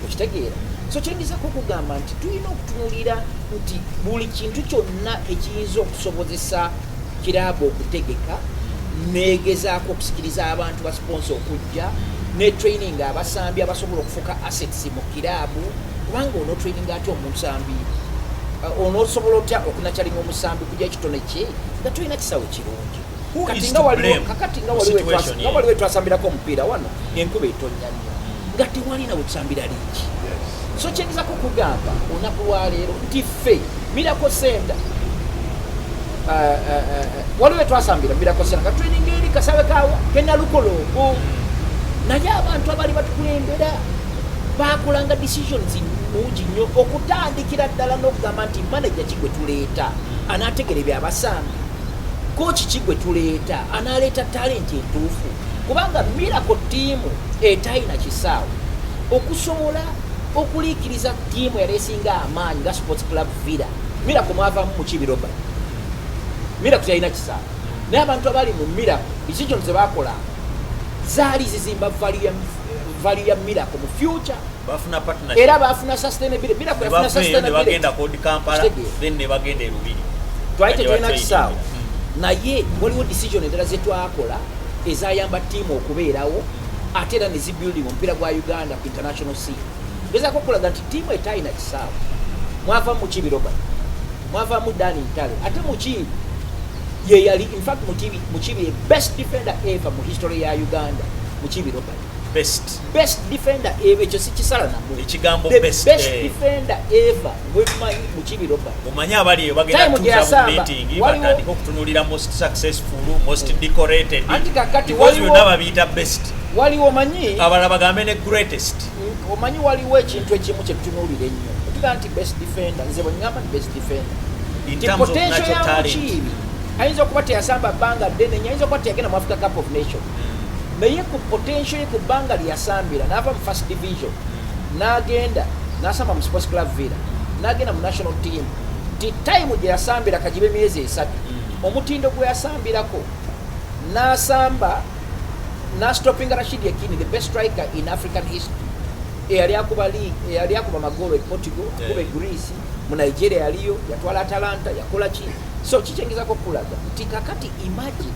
okitegeera so kyendizako okugamba nti tulina okutunuulira nti buli kintu kyonna ekiyinza okusobozesa kiraabu okutegeka negezaako okusikiriza abantu basponsa okujja ne training abasambi abasobola okufuuka assets mu kiraabu kubanga ono training ati omusambi onosobola otya okunakyalinga omusambi kujja ekitone kye nga tulina kisawe kirungi kakati nga waliwo twasambirako omupiira wano enkuba etonnya nnyo nga tewalina wetusambira liiki so kyengezako okugamba olunaku lwaleero nti ffe Miracle Center waliwo twasambira Miracle Center nga training eri kasawe kawa kenalukologo naye abantu abali batukulembera bakolanga decisions nungi nnyo okutandikira ddala n'okugamba nti manager kigwe tuleeta anaategera ebyabasambi kochi kigwe tuleeta anaaleeta talenti entuufu kubanga Miracle ttiimu etayina kisaawe okusobola okuliikiriza ttiimu yaleesinga amaanyi nga sports club Villa Miracle mwavaamu mu kibiro Miracle yalina kisaawe naye abantu abali mu Miracle decisions ze bakola zaali zizimba value ya Miracle mu future bafuna partnership era bafuna sustainability Miracle yafuna sustainability bagenda kodi Kampala then ne bagenda erubiri twaite tulina kisaawe naye waliwo decision endala ze twakola ezayamba ttiimu okubeerawo ate era ne zibuilding omupiira gwa Uganda ku international scene gezaako okulaga nti ttiimu etayina kisaawe mwava mu Kibi Robert mwava mu Dani Ntale ate mu Kibi ye yali in fact mu Kibi best defender ever mu history ya Uganda mu Kibi Robert best defender ever ekyo sikisala namu ekigambo best defender ever wemanyi mu Kibi Robert omanyi abali bagenda tuza mu meeting batandika okutunulira most successful most decorated because you never beat a best waliwo omanyi abala bagambe ne greatest omanyi waliwo ekintu ekimu kye tutunulira ennyo tugaa nti best defender nze bwe ngamba nti best defender in terms of natural talent ayinza okuba teyasamba bbanga ddene nnyo, ayinza okuba teyagenda mu Africa Cup of Nations, naye ku potential ye ku bbanga lyeyasambira n'ava mu first division n'agenda n'asamba mu Sports Club Villa n'agenda mu national team, ti time gye yasambira kagibe emyezi 3, omutindo gwe yasambirako n'asamba n'astoppinga Rashid Yakini, the best striker in African history, eyali akuba league, eyali akuba magolo e Portugal, akuba e Greece, mu Nigeria yaliyo, yatwala Atalanta, yakola ki. So kikyengezako kulaga nti kakati imagine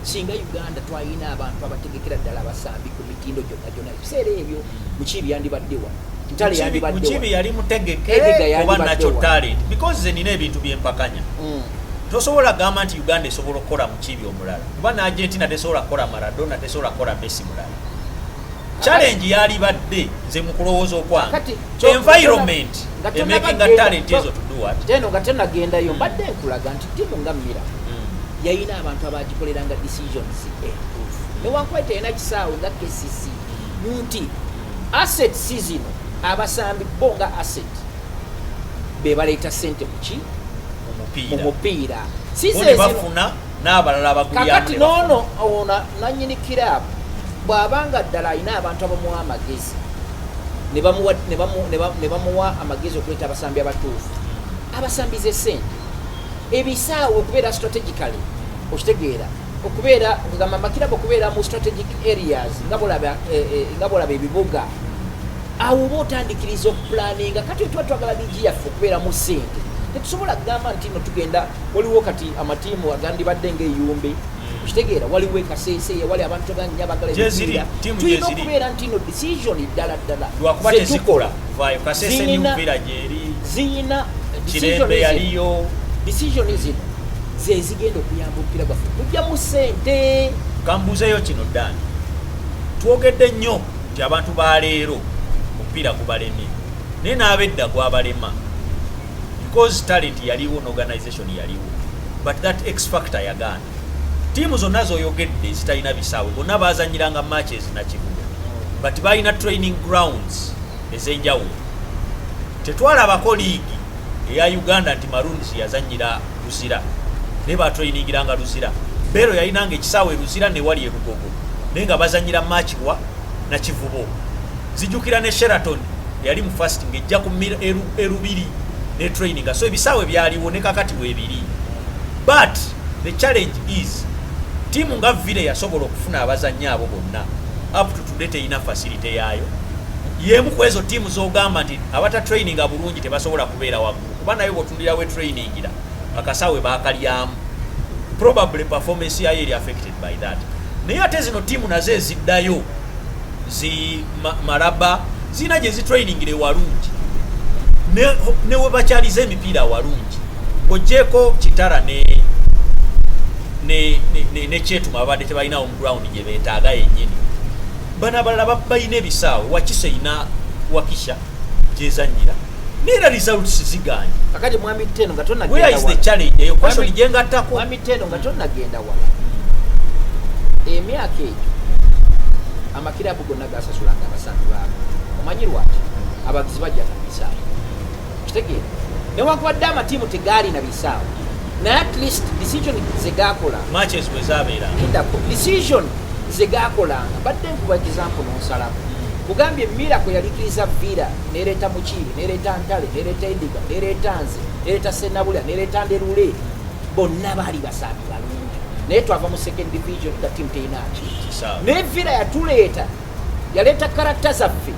singa Uganda twalina abantu abategekera ddala abasambi ku mitindo gyonna ebiseera ebyo Mukiibi yandibaddewa, Ntale yandibaddewa, Mukiibi yali mutegeke oba nakyo talent, because ze nina ebintu byempakanya. Tosobola gamba nti Uganda esobola okukola Mukiibi omulala, kuba ne Argentina tesobola kukola Maradona, tesobola kukola Messi mulala. Challenge yali badde nze mu kulowooza okwange environment making a talent ezo to do what teno nga tenagendayo mbadde nkulaga nti timu nga Mira yayina abantu abagikoleranga decisions newankwaita yina kisaawe nga KCC nti asset season abasambi bo nga asset be baleeta sente muki mu mupiira season bafuna n'abalala abagulyamu kakati noono ona nanyini kirabu bw'abanga ddala alina abantu abamuwa amagezi ne bamuwa amagezi okuleeta abasambi abatuufu, abasambize sente, ebisaawe okubeera strategically, okitegeera okubeera nga mamakirabo okubeera mu strategic areas nga bolaba ebibuga, awo oba otandikiriza okupulaninga. Kati tuba twagala ligi yaffe okubeera mu sente, tetusobola kugamba nti no tugenda, waliwo kati amatiimu agandibadde ng'eyumbe, okitegeera waliwo Kasese, wali abantu ganya bagala ebiziira, tulina okubeera nti no decision ddala lwakuba tezikola vayo Kasese New Village eri ziyina decision zino ze zigenda okuyamba omupiira gwaffe kujja mu ssente. Kambuzeeyo kino Dani, twogedde nnyo nti abantu baleero omupiira gubalemye, naye n'abedda gwabalema because talent yaliwo n'organization yaliwo, but that X factor yagaana. Tiimu zonna z'oyogedde zitalina bisaawe, bonna baazanyiranga matches na kibuga, but balina training grounds ez'enjawulo. Tetwalabako liigi eya Uganda nti Maroons yazanyira Luzira ne batrainingiranga Luzira, Bero yalinanga ekisaawe Luzira ne wali Ebugogo naye nga bazanyira match wa na Kivubo. Zijjukira ne Sheraton yali mu fasting ejja ku erubiri ne training, so ebisaawe byaliwo ne kakati weebiri. But the challenge is tiimu nga Villa yasobola okufuna abazannyi abo bonna, up to today teyina facility yaayo. Yemu ku ezo tiimu z'ogamba nti abata training bulungi tebasobola kubeera waggulu, kuba nayo bw'otundira we trainingira akasaawe baakalyamu, probably performance yayo eri affected by that. Naye ate zino tiimu nazo eziddayo Maraba zina gye zitrainingire walungi ne we bakyaliza emipiira walungi, ogyeko Kitara ne Kyetuma abadde tebalina home ground gye beetaaga yennyini. Bano abalala balina ebisaawe, Wakisa ina Wakisha gyezannyira neera results ziganye. Kakati mwami Teno nga tonna where is the challenge eyo question gyengattako mwami Teno nga tonna genda wala emyaka egyo amakirabu gonna gasasulanga abasambi baabo, omanyi lwaki abagizi bajja na bisaawe kitegeera newankubadde amatiimu tegaali na bisaawe, naye at least decision zegakola matches bwe zabeera indako decision zegakolanga. Badde nkuba example n'onsalamu kugambye Miracle yalikiriza Villa nereeta Mukiibi nereeta Ntale nereeta Ediga nereeta Nze nereeta Senabula nereeta Nderule, bonna baali basambi balungi, naye twava mu second division nga tiimu teyinaki. Naye Villa yatuleeta, yaleeta karakita zaffe,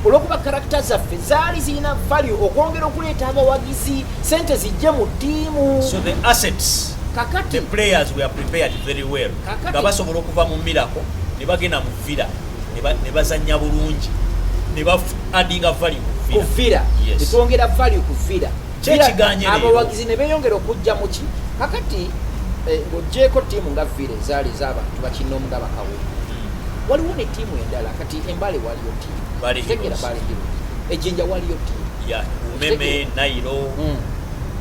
olwokuba karakita zaffe zaali zirina value okwongera okuleeta abawagizi, sente zijje mu ttiimu. So the assets, kakati the players were prepared very well, nga basobola okuva mu Miracle ne bagenda mu Villa ne bazannya bulungi ne addinga value ku Villa, ne twongera value ku Villa, abawagizi ne beeyongera okujja mu ki. Kakati ng'oggyeko ttiimu nga Villa ezaali ez'abantu bakinoomu nga bakawo, waliwo ne ttiimu endala kati Embale waliyo ttiimu, tegera Bale Ejjinja waliyo ttiimu, Umeme Nairo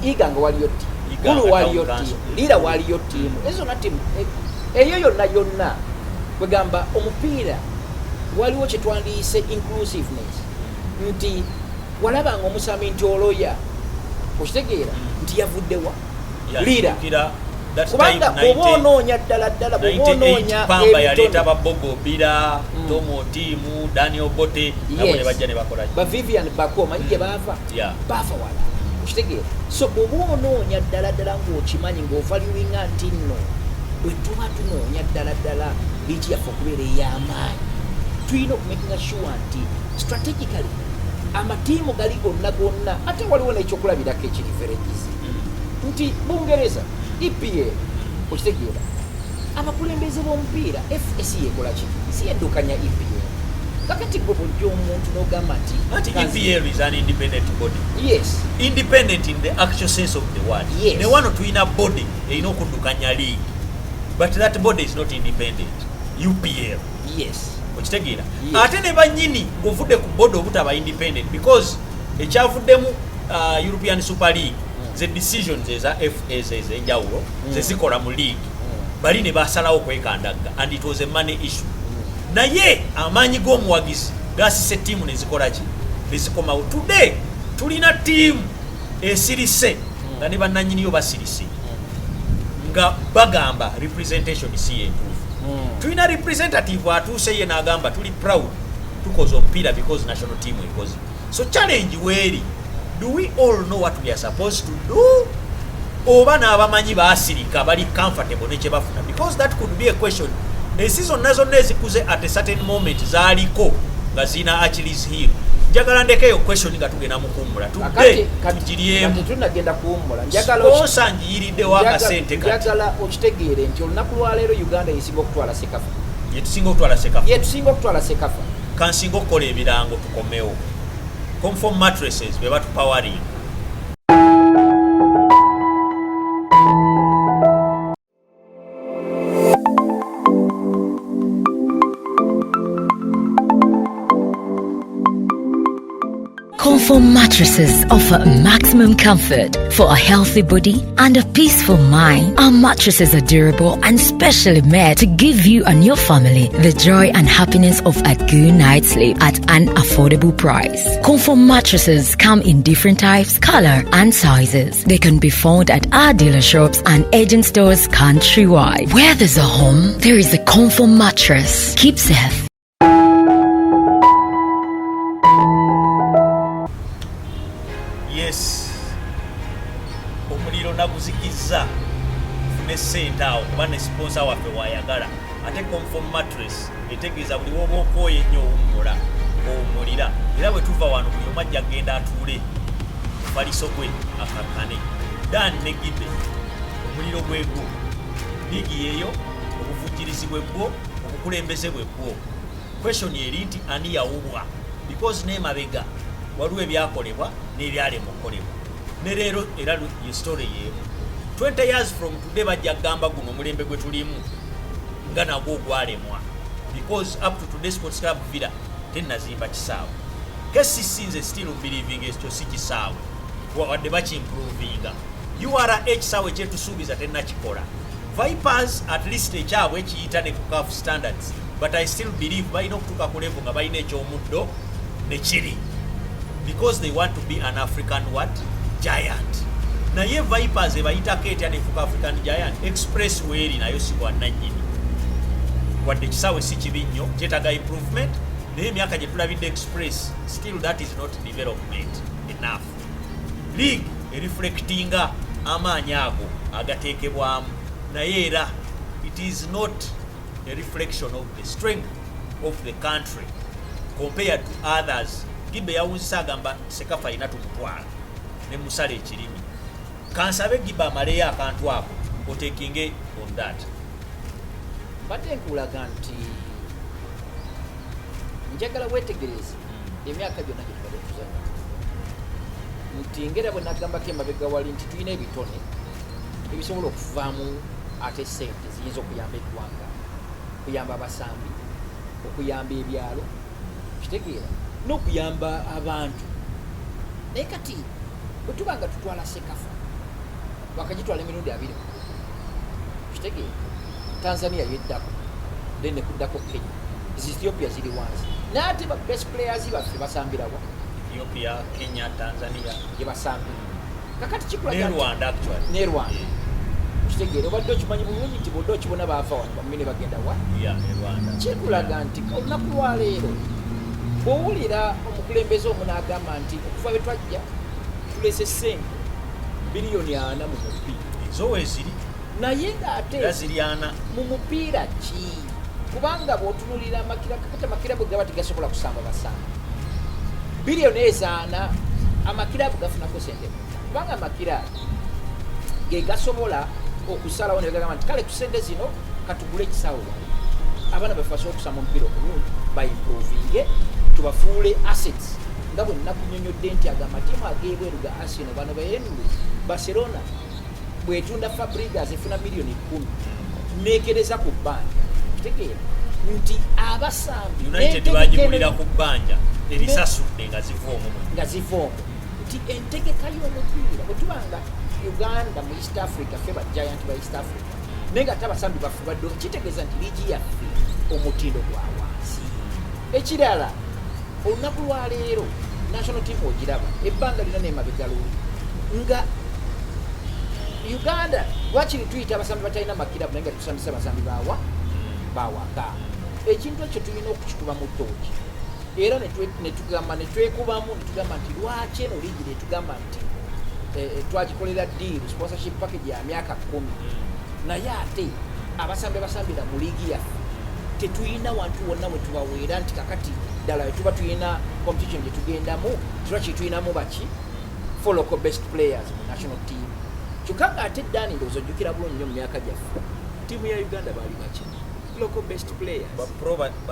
Iganga waliyo ttiimu, Gulu waliyo ttiimu, Lira waliyo ttiimu, ezo na ttiimu eyo yonna kwegamba omupiira waliwo kye twandiyise inclusiveness, nti walabanga omusambi nti oloya okitegeera nti yavuddewa Lira kubanga bw'onoonya ddala bw'onoonya Pamba yaleeta Babogo Bira, Tomo Timu, Daniel Bote nabo ne bajja ne bakola ba Vivian Bako manyi gye baava wala okitegeera so bw'onoonya ddala ng'okimanyi ng'ovaluwinga nti nno bwe tuba tunoonya ddala liiti yaffe okubeera ey'amaanyi tulina okumakinga sure nti strategically amatiimu gali gonna ate waliwo n'ekyokulabirako ekiri veregizi nti Bungereza EPL okitegeera abakulembeze b'omupiira FS yekola ki si yeddukanya EPL kakati gwe bulijjo omuntu n'ogamba nti EPL is an independent body. Yes, independent in the actual sense of the word. Yes. Ne wano tulina body erina okuddukanya league, but that body is not independent. UPL. Yes. Okitegeera ate ne bannyini ng'ovudde ku body obutaba independent because ekyavuddemu European Super League the decisions eza FS ez'enjawulo zezikola mu league bali ne basalawo kwekandaga and it was a money issue. Naye amaanyi g'omuwagizi gasise ttiimu ne zikola ki nezikomawo. Today tulina ttiimu esirise nga ne bannannyiniyo basirise nga bagamba representation si yentuufu. Tulina representative atuuse ye n'agamba tuli proud tukoze omupiira because national team ekoze. So challenge weeri, do we all know what we are supposed to do? Oba n'abamanyi baasirika bali comfortable ne kye bafuna, because that could be a question. Season nazo nezikuze at a certain moment zaaliko nga zina Achilles heel. Njagala ndekeyo question nga tugenda mukummula tudde tujiriemu tunagenda kuwummula njagala njiyiridde wakasente kati njagala okitegeere nti olunaku lwa leero Uganda yesinga okutwala Sekafa yetusinga okutwala Sekafa kansinga okukola ebirango tukomewo Conform mattresses be batupowering. Conform mattresses offer maximum comfort for a healthy body and a peaceful mind. Our mattresses are durable and specially made to give you and your family the joy and happiness of a good night's sleep at an affordable price. Conform mattresses come in different types, color, and sizes. They can be found at our dealer shops and agent stores countrywide. Where there's a home, there is a Conform mattress. Keep safe. Omuliro naguzikiza fune sente awo kuba ne sponsor waffe wayagala ate Conform mattress etegeeza buli woba okooye ennyo owummula owummulira era bwe tuva wano buli omu ajja agenda atuule mufaliso gwe akakkane Dan ne Gide omuliro gwegwo liigi yeeyo obuvujjirizi bwe bwo obukulembeze bwe bwo question eri nti ani yawubwa because n'emabega waliwo ebyakolebwa n'ebyalema okukolebwa ne leero era ye story yeemu 20 years from today bajja gamba guno omulembe gwe tulimu nga nagwo ogwalemwa because up to today Sports Club Villa tennazimba kisaawe KCC nze still believing ekyo si kisaawe wadde bakimprovinga URH kisaawe kyetusuubiza tennakikola Vipers at least ekyabwe ekiyita ne ku CAF standards but I still believe balina okutuuka ku level nga balina ekyomuddo ne kiri because they want to be an African what? Giant. Naye Vipers ebayitako etya nefuuka African Giant Express weeri nayo si kwa nannyini wadde kisaawe si kibi nnyo kyetaaga improvement naye emyaka gye tulabidde Express still that is not development enough. League ereflectinga amaanyi ago agateekebwamu naye era it is not a reflection of the strength of the country compared to others. Gibe yawuzisa agamba Sekafa ina tumutwala ne musale ekirimi kansabe Giba amaleyo akantu ako otekinge on that. Bate nkulaga nti njagala wetegereze emyaka gyonna gye tubadde tuzanya nti ngera bwe nagambako emabega wali nti tulina ebitone ebisobola okuvaamu ate sente ziyinza okuyamba eggwanga, okuyamba abasambi, okuyamba ebyalo, kitegeera n'okuyamba abantu. Naye kati bwe tuba nga tutwala Sekafa bakagitwala emirundi 2 kitegeera Tanzania yeddako then nekuddako Kenya, Ethiopia ziri wansi naate ba best players baffe basambirawa Ethiopia, Kenya, Tanzania gye basambira kakati kikulaga ne Rwanda actually ne Rwanda kitegeera obadde okimanyi bulungi nti bodde okibona baava wano bamine bagenda wa kikulaga nti olunaku lwaleero bw'owulira omukulembeze omu n'agamba nti okuva bwe twajja tulese ssente biliyoni 40 mu mupiira ezoweziri naye ng'ate mu mupiira ki kubanga bw'otunulira amakirabu gaba tegasobola kusamba basamba biliyoni ezaana amakirabu gafunako sente kubanga amakirabu ge gasobola okusalawo ne bagamba nti kale ku sente zino katugule ekisaawe abaana baffe basobola okusamba omupiira omulungi baimprovinge tubafuule assets nga bwe nnakunyonyodde nti ag'amatiimu ag'ebweru ga Arsenal bano bayenule Barcelona bwetunda Fabregas efuna miliyoni 10 neekereza ku bbanja kitegeera nti abasambi United bagigulira ku bbanja erisasudde nga ziva omwo nti entegeka y'omupiira bwe tubanga Uganda mu East Africa ffe ba giant ba East Africa naye nga tabasambi baffe badde kitegeeza nti liigi yaffe omutindo gwa wansi ekirala olunaku lwaleero national team ogiraba ebbanga lina n'emabega luli nga Uganda lwakiri tuyita abasambi batalina makirabu naye nga tusambisa abasambi bawaka ekintu ekyo tulina okukikuba mu ttooki era netwekubamu netugamba nti lwaki eno liigi netugamba nti twagikolera deal sponsorship package ya myaka 10 naye ate abasambi basambira mu liigi yaffe tetuyina wantu wonna we tubaweera nti kakati ddala we tuba tuyina competition gye tugendamu tulwaki tuyinamu baki for local best players mu national team kyokka nga ate Dani ndowooza ojjukira bulungi nnyo mu myaka gyaffe ttiimu ya Uganda baali baki local best players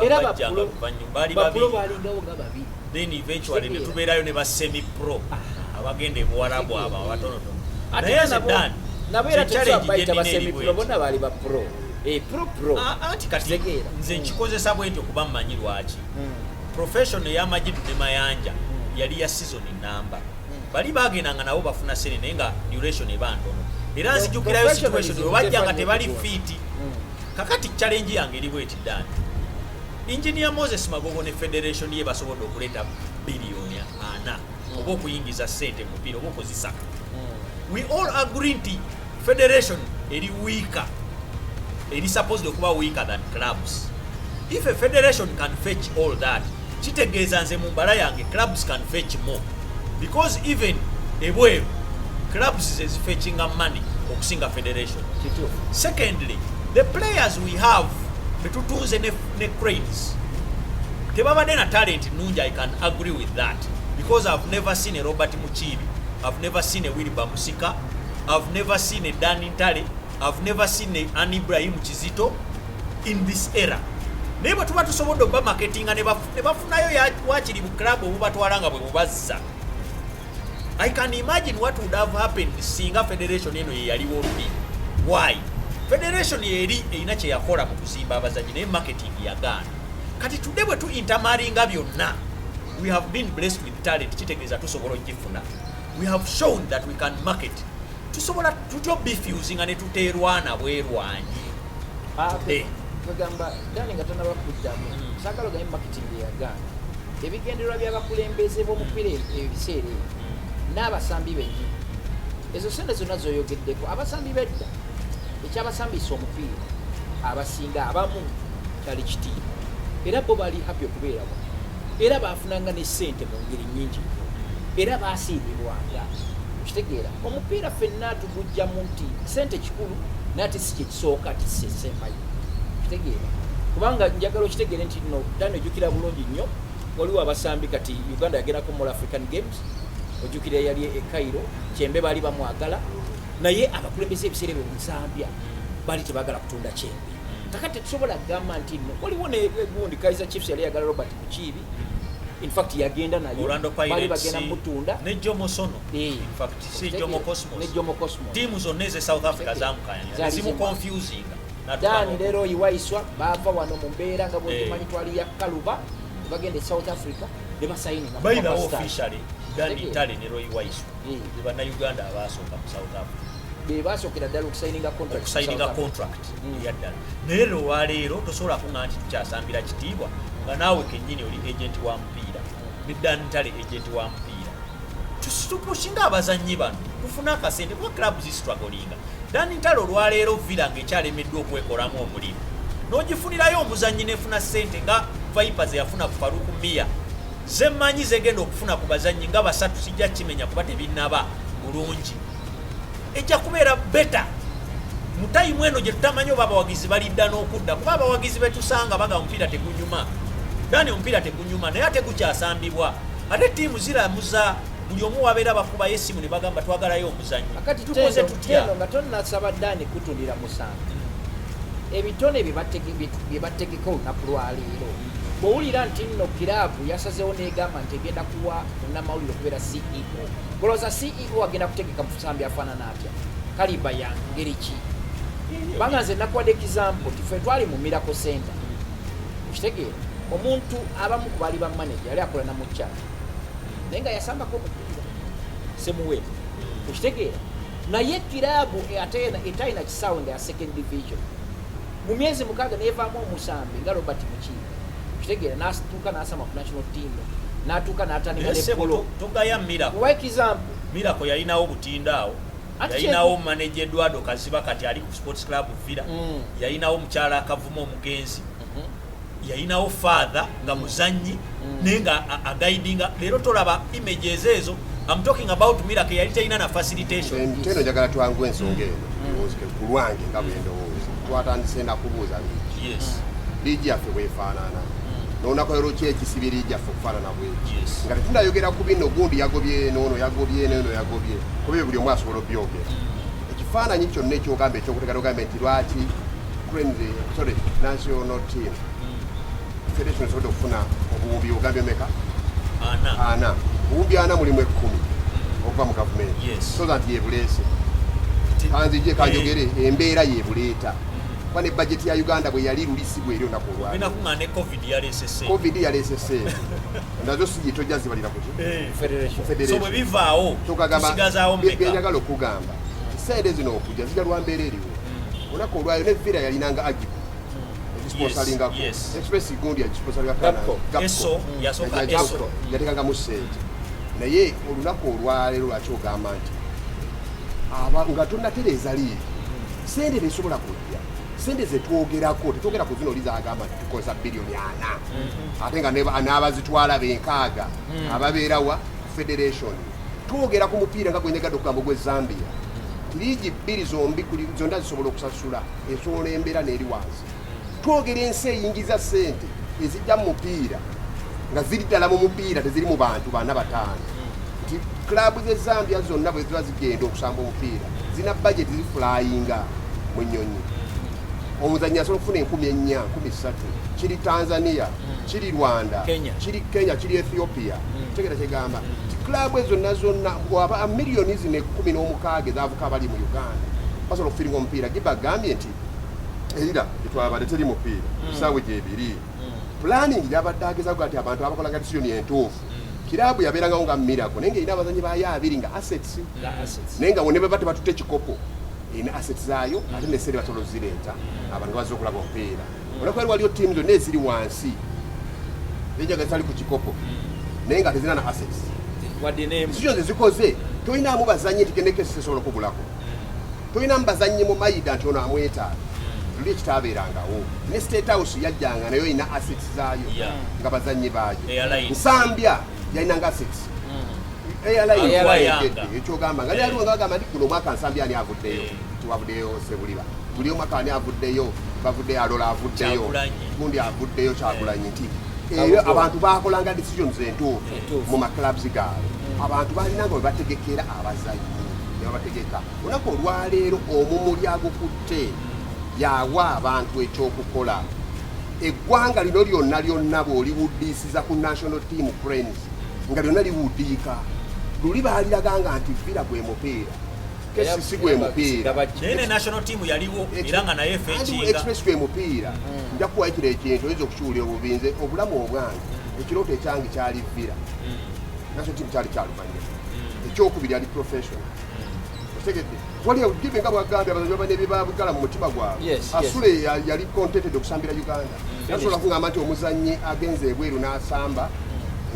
era bapulo baalingawo nga babiri then eventually ne tubeerayo ne ba semi pro abagenda ebuwarabu abo abatonotono naye Dani nabo era tetubayita ba semi pro bonna baali ba pro pro anti kati nze nkikozesa bwentyo kuba mmanyi lwaki profession ey'amajidu ne mayanja yali ya season number bali bagendanga nabo bafuna sene naye nga duration eba ntono era nzijukirayo situation webajja nga tebali fit kakati challenge yange eri bweti Dani engineer Moses Magogo ne federation ye basobodde okuleeta biliyoni 4 oba okuyingiza sente mu mpira oba okozisaka we all agree nti federation eri weaker it is supposed to be weaker than clubs. If a federation can fetch all that, kitegeeza nze mu mbala yange clubs can fetch more. Because even ebweru clubs is fetching money okusinga federation. Secondly, the players we have betutunze ne cranes tebabadde na talent nungi. I can agree with that because I've never seen a Robert Muchibi, I've never seen a Willy Bamusika, I've never seen a Danny Ntale, I've never seen an Ibrahim Kizito in this era. Nebo tuba tusobodde okuba marketinga ne bafunayo wakiri mu club obubatwalanga bwe bubazza. I can imagine what would have happened singa federation eno ye yaliwo olubi. Why? Federation yeri erina kye yakola mu kuzimba abazanyi naye marketing yagaana. Kati tudde bwe tu intermaringa byonna. We have been blessed with talent kitegeeza tusobola okifuna. We have shown that we can market. Tusobola tutyo bifusing ne tuteerwana bwerwanyi. Bagamba Dani nga tanaba kuddamu sagalo gaye marketing yagaana. Ebigendererwa by'abakulembeze b'omupiira ebiseera n'abasambi benyi ezo sente zonna zoyogeddeko abasambi bedda ekyabasambisa omupiira abasinga abamu kyali kitiibwa era bo bali happy okubeerawo era baafunanga ne ssente mu ngeri nnyingi era baasiibirwanga kitegeera omupiira ffenna tugujjamu nti ssente kikulu naate si kyekisooka ti ssembayo kitegeera kubanga njagala okitegeere nti no Dani ojjukira bulungi nnyo waliwo abasambi kati Uganda yagendako mu African Games ojjukira yali e Cairo kyembe baali bamwagala naye abakulembeze ebiseera bye Musambya baali tebagala kutunda kyembe kakati tusobola kugamba nti no waliwo ne gundi Kaizer Chiefs yali yagala Robert Muchibi in fact yagenda nayo bali bagenda mutunda ne Jomo Sono in fact si Jomo Cosmos team zonna ze South Africa zamukanya zimu confusing Dani lero iwaiswa bava wano mu mbeera nga bwomanyi twali ya Kaluba bagende South Africa ne basayininga by the officially Dani Ntale ne Roy Waiswa bana Uganda abasooka mu South Africa bebasookera ddala okusayininga contract yaddala naye lwaleero tosobola kuŋŋa nti tukyasambira kitiibwa nga naawe kennyini oli agent wa mupiira ne Dani Ntale agent wa mupiira tushinga abazannyi bano tufuna akasente kuba club zistrugglinga Dani Ntalo olwaleero Villa ng'ekyalemeddwa okwekolamu omulimu n'ogifunirayo omuzannyi nefuna ssente nga Vipers yafuna ku Faruku Mia zemmanyi zegenda okufuna ku bazannyi nga basatu sijja kimenya kuba tebinnaba bulungi ejja kubeera beta mu tayimu eno gye tutamanyi oba abawagizi balidda n'okudda kuba abawagizi betusanga baga omupiira tegunyuma Dani omupiira tegunyuma naye ate gukyasambibwa ate ttiimu ziramuza buli omu wabeera bakubayo essimu ne bagamba twagalayo omuzannyi tukoze tutya nga tonnasaba Dani kutundira musanvu ebitone bye bategeka olunaku lwaleero bw'owulira nti nno kiraabu yasazeewo n'egamba nti egenda kuwa munnamawulire okubeera CEO golooza CEO agenda kutegeka musambi afaanana atya kaliba ya ngeri ki banga nze nakuwadde example ti ffe twali mu Miracle Center okitegeera omuntu abamu ku baali ba manager yali akola na mukyala naye nga yasambako omupiira semuwere okitegeera naye kiraabu etalina kisaawe nga ya second division mu myezi 6 neevaamu omusambi nga Robert Mukiibi okitegeera n'atuuka n'asama ku national team n'atuuka n'atandika ne polo togaya Miracle kuwa example Miracle yalinawo butindaawo yalinawo manager Edwardo Kaziba kati ali ku Sports Club Villa yalinawo mukyala Akavumo Omugenzi yalinawo father nga muzannyi naye nga aguidinga leero tolaba images ezo I'm talking about Miracle yali talina na facilitation teno njagala twangu ensonga eno ku lwange nga bwendowooza twatandise nakubuuza liigi yaffe bwefaanana n'onako ki ekisibi liigi yaffe okufaanana bweki nga tetundayogera ku bino gundi yagobye noono yagobye noono yagobye kuba buli omu asobola obyogera ekifaananyi kyonna ekyogamba ekyokutegaogamba nti lwaki national team federation esobodde okufuna obuwumbi ogambye meka ana obuwumbi 4 mulimu 10 okuva mu gavumenti so that yebuleese kanzije kanjogere embeera yebuleeta kuba ne budget ya Uganda bwe yali lulisibwa eri olunaku olwaliro covid yaleesese nazo sigi tojja zibalira kuti so bwe bivaawo tusigazaawo byenjagala okugamba sente zino okujja zijja lwa mbeera eriwo olunaku olwaliro ne Villa yalinanga agibu egisponsalingako express gundi yagisponsalinga yatekangamu sente naye olunaku olwaleero lwaki ogamba nti nga tonnatereeza liigi sente tesobola kujja sente zetwogerako tetwogera ku zino olizagamba nti tukozesa biliyoni 4 ate nga n'abazitwala benkaaga ababeerawa federation twogera ku mupiira nga gwenyegadde okugamba ogw'e Zambia liigi 2 zombi zonna zisobola okusasula esobola embeera n'eri wansi twogera ensi eyingiza sente ezijja mu mupiira nga ziri ddala mu mupiira teziri mu bantu 4-5 nti klabu ze Zambia zonna bwe ziba zigenda okusamba omupiira zina budget ziflyinga mu nnyonyi omuzannyi asobola okufuna 4,000 13 kiri Tanzania kiri Rwanda kiri Kenya kiri Ethiopia tegera kyegamba klabu ezo zonna waba miliyoni zine 16 ezaavuka abali mu Uganda basobola okufiringa omupiira gibagambye nti era etwabadde teri mupiira kisaawe gyebiri planning yabadde agezaako ati abantu abakolanga decision entuufu kiraabu yabeerangawo nga Miracle naye ng'erina abazannyi bayo 2 nga assets naye nga ne bwe bate batutte ekikopo erina assets zaayo ate nesere basobola ozireeta abantu bazze okulaba omupiira olwakubali waliyo ttiimu zonna eziri wansi enjaga zitali ku kikopo naye nga tezirina na assets decision zezikoze tolinamu bazannyi nti kendekesi tesobola okugulako tolinamu bazannyi mu mayida nti ono amwetaaga luli ekitaabeerangawo ne State House yajjanga nayo erina assets zaayo nga bazannyi baayo Nsambya yalinanga assets ekyogamba nga lyaliwo nga bagamba nti guno omwaka Nsambya ani avuddeyo tiwavuddeyo Sebuliba buli omwaka ani avuddeyo bavuddeyo Alola avuddeyo gundi avuddeyo Kyagulanyi nti eyo abantu bakolanga decisions entuufu mu maclubs gaabwe abantu balinanga bwe bategekera abazannyi ne babategeka olunaku olwaleero omumuli agukutte yawa abantu ekyokukola eggwanga lino lyonna bw'oliwuddiisiza ku national team friends nga lyonna liwuddiika luli baaliraganga nti Villa gwe mupiira kesisi gwe mupiira naye ne national team yaliwo era nga naye fenkinga express gwe mupiira nja kuwaikira ekintu oyinza okukiwulira obubinze obulamu obwange ekirooto ekyange kyali Villa national team kyali kyaluvanyuma ekyokubiri ali professional otegedde wali awugibe nga bwagambye abazanyi baba n'ebyebabugala mu mutima gwabwe Asule yali contented okusambira Uganda nasobola kugamba nti omuzannyi agenze ebweru n'asamba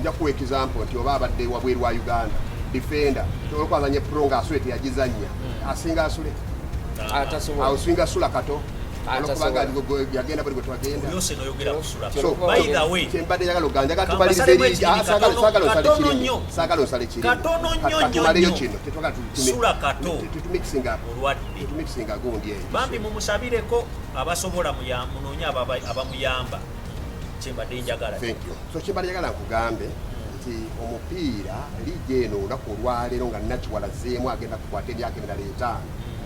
nja kuwa example nti oba abadde wabweru wa Uganda defender tokwazanye pro nga Asule teyagizannya asinga Asule awo swinga sula kato olokubanga yagenda buli gwe twagenda yose noyogera kusula by the way kyembadde njagala oganja saagala osale kiri katumaleyo kino sula kato tumikisinga gundi eyo bambi mumusabireko abasobola munoonya abamuyamba kyembadde njagala so kyembadde njagala nkugambe nti omupiira liigi eno olunaku olwaleero nga nakiwalazeemu agenda kukwata emyaka emirala 5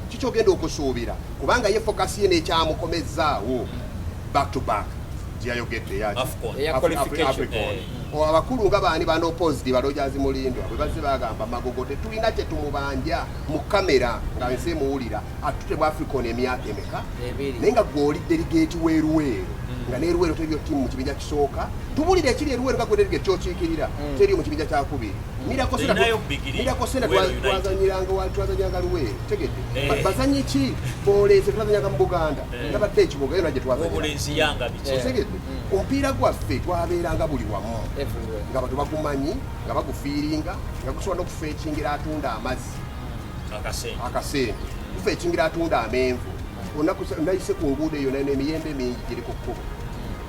kikyogenda okusuubira kubanga ye fokasi ye nekyamukomezaawo back to back gyeyayogedde abakulu nga baani banoppositi balojazi mulindo bwe bazze bagamba magogo tetulina kyetumubanja mu kamera nga nsi muwulira atute mu african emyaka emeka naye nga gwoli delegate weeruweero nga neeruweero teriyo timu mu kibinja kisooka tubulire ekiri eruweero nga gwe delegate kyokiikirira teriyo mu kibinja kyakubiri mirakosena twazanyanga luweero tegedde bazanyi ki boleese twazanyanga mu buganda nabadde ekibuga yo najje twazanyagegedde omupiira gwaffe twabeeranga buli wamu nga batu bagumanyi nga bagufiiringa nga gusobola n'okufeekingira atunda amazzi akasente gufeekingira atunda amenvu nayise ku nguudo eyo nayo emiyembe mingi giri ku kkubo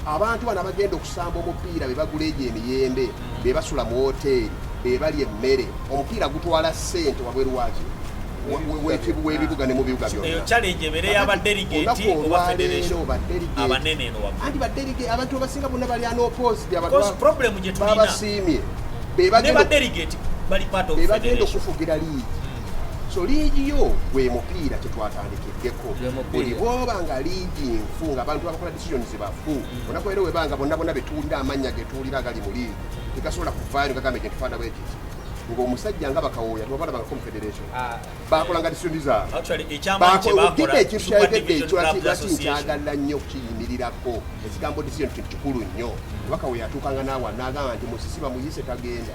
abantu bano abagenda okusamba omupiira be bagula egyo emiyembe be basula mu woteeri be balya emmere omupiira gutwala ssente wabweru waki webibuga ne mu bibuga byonna abantu abasinga bonna bali babasiimye bebagenda okufugira liigi so liigi yo gwe mupiira tetwatandikiddeko buli bwoba nga liigi nfu nga abantu abakola decisions bafu onakuleero webanga bonna betuwulira amannya getuwulira agali mu liigi tegasobola kuvaayo ngagambe gentufaana bwekiti ng'omusajja nga bakawooya tebabala banga confederation bakolanga decisions zaabwe ekintu kyayogedde ekyolati nkyagalira nnyo okukiyimirirako ekigambo decision kintu kikulu nnyo bakawooya atuukanga naawa n'agamba nti musisi bamuyise tagenda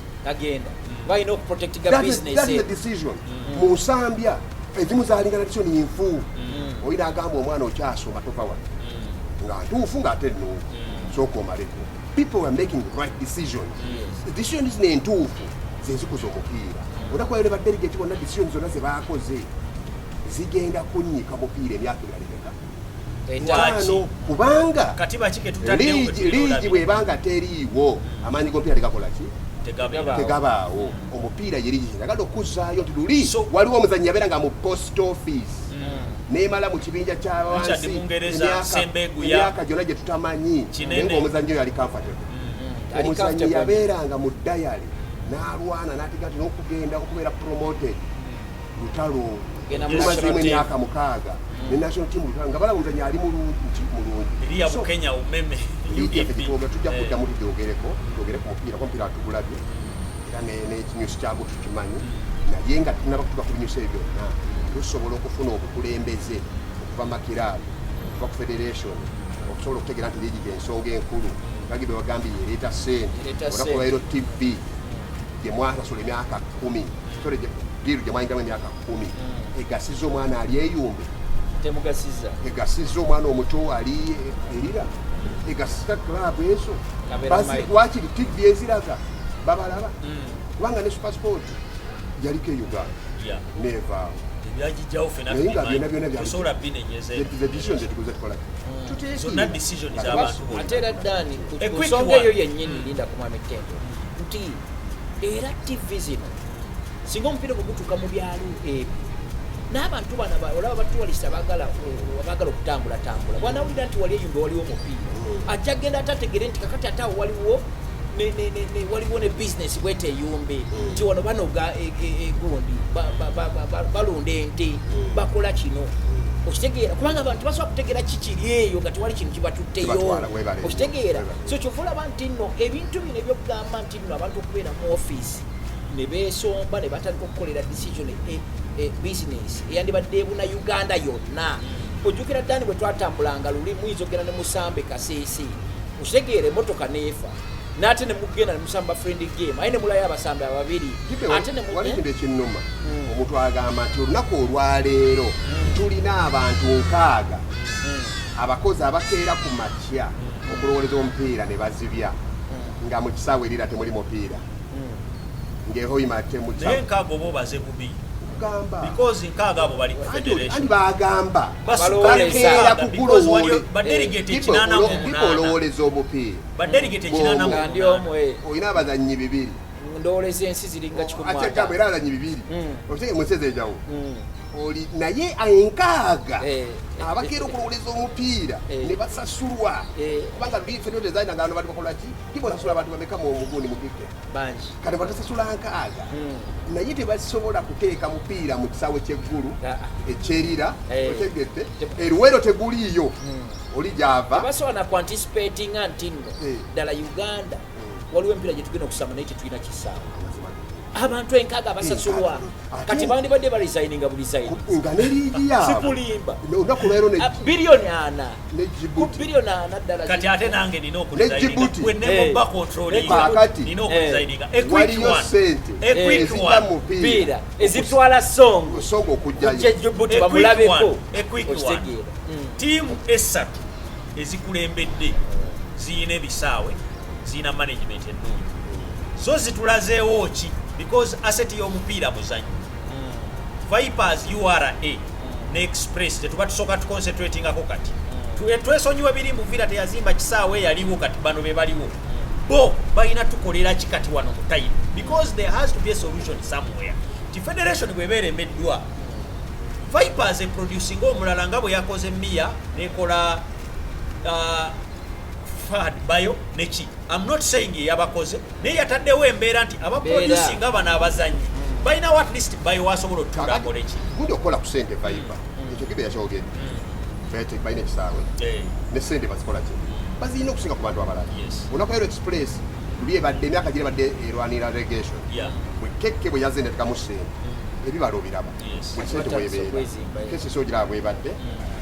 balina okuprotectinga business decision mu nsambya ezimu zalingana decision nfu oyina agamba omwana okyasoma tova wano nga ntuufu ng'ate nnungi sooka omaleko people are making right decisions decisions nentuufu zenzikuza omupiira onakuwayo ne badelegate bonna decision zonna zebaakoze zigenda kunnyika mupiira emyaka emirala kubanga liigi bwebanga teriiwo amaanyi g'omupiira tegakola ki tegabaawo omupiira yerigi njagala okuzaayo nti luli waliwo omuzanyi yabeera nga mu post office nemala mu kibinja kyawansi emyaka gyonna gye tutamanyi naye ngaomuzanyi oyo ali comfortable omuzanyi yabeeranga mu dayali n'alwana n'atega nti n'okugenda okubeera promoted lutalo lumazimu emyaka 6 ne national team lutalo nga balaba omuzanyi ali mulungi tujja kuddamu tugyogereko twogere ku mupiira ko mupiira atugulabye era n'ekinyusi kyagwo tukimanyi naye nga tunaba kutuba ku binyusi ebyo byonna tusobola okufuna obukulembeze okuva makiraabu okuva ku federation okusobola okutegeera nti liigi gyensonga enkulu bagi be bagambye yereeta ssente onakubairo tv gye mwasasula emyaka 10 diru gye mwayingamu emyaka 10 egasiza omwana ali eyumbe egasiza omwana omuto ali erira egasika club ezo wakiri tv eziraga babalaba kubanga ne supersport yaliko e Uganda nevaawo ate era Dani ku nsonga eyo yennyini linda kumwamitendo nti era tv zino singa omupiira gutuuka mu byalo ebyo n'abantu bana olaba batuwalisa bagala okutambula bwanawulira nti wali eyumbe waliwo omupiira ajja genda atategere nti kakati ate awo waliwo ne bizinesi bwete eyumbe nti wano banoga egondi balunda ente bakola kino okitegeera kubanga abantu basobola kutegeera kikiri eyo nga tewali kintu kibatutteyo okitegeera so kyova olaba nti nno ebintu bino ebyokugamba nti nno abantu okubeera mu ofiisi ne beesomba ne batandika okukolera decision business eyandibadde ebuna Uganda yonna ojjukira Dani bwe twatambulanga luli muyinza okugenda ne musambe kaseesi okitegeera emmotoka neefa n'ate ne mugenda ne musamba friendly game aye ne mulayo abasambe ababiri ate ne walikinde ekinnuma omuntu agamba nti olunaku olwaleero tulina abantu 6 abakozi abakeera ku makya okulowoleza omupiira ne bazibya nga mu kisaawe erira temuli mupiira ng'ehoyima naye nkaago bo baze bubi kugamba because nkaaga abo bali ku federation andi bagamba basukakeera kukulowoole badelegate 88 bipolowoleza omupiira badelegate 88 olina abazanyi 2 ndowoleza ensi ziringa 10 ate gamba era abazanyi 2 otege museze ejawo oli naye enkaaga abakeera okulowoleza omupiira ne basasulwa kubanga federal design ngano bali bakola ki tipo sasula abantu bameka mu muguni mu kike banji kale batasasula nkaaga naye tebasobola kuteeka mupiira mu kisaawe ky'eggulu ekyerira otegedde eruwero teguliiyo oli gyava tebasobola na kuanticipating nti nno ddala Uganda waliwo empiira gye tugenda okusamba naye tetulina kisaawe abantu enkaaga abasasulwa kati bandibadde balisigninga buli sayini nga ne liigi yaabwe sikulimba olunaku lwero biliyoni 4 ne Djibouti biliyoni 4 ddala kati ate nange nina Djibouti. okulisigninga controllinga nina okulisigninga waliyo sente ezijja mu mupiira ezitwala songo okujjayo Djibouti bamulabeko okitegeera tiimu esatu ezikulembedde ziyina ebisaawe ziyina management ennungi zo zitulazeewo ki because asset y'omupiira muzanyo Vipers URA ne Express tetuba tusooka tuconcentratingako kati twesonyiwa biri mu villa teyazimba kisaawe yaliwo kati bano be baliwo bo balina tukolera ki kati wano mutayiro because there has to be a solution somewhere ti federation bwebeera embeddwa Vipers producing omulala nga bwe yakoze Mia nekola Fad Bayo neki I'm not saying yabakoze naye yataddewo embeera nti abaproducing abana abazanyi balina at least Bayo wasobola otuula koleki gundi okukola ku sente Viper ekyo kibe yakyogedde bete balina ekisaawe ne sente bazikola ki bazirina okusinga ku bantu abalala olunaku Aero Express luli ebadde emyaka gire badde erwanira relegation bwe kekke bwe yazze netekamu sente ebibala obiraba buli sente bwebeera kesi sogira bwebadde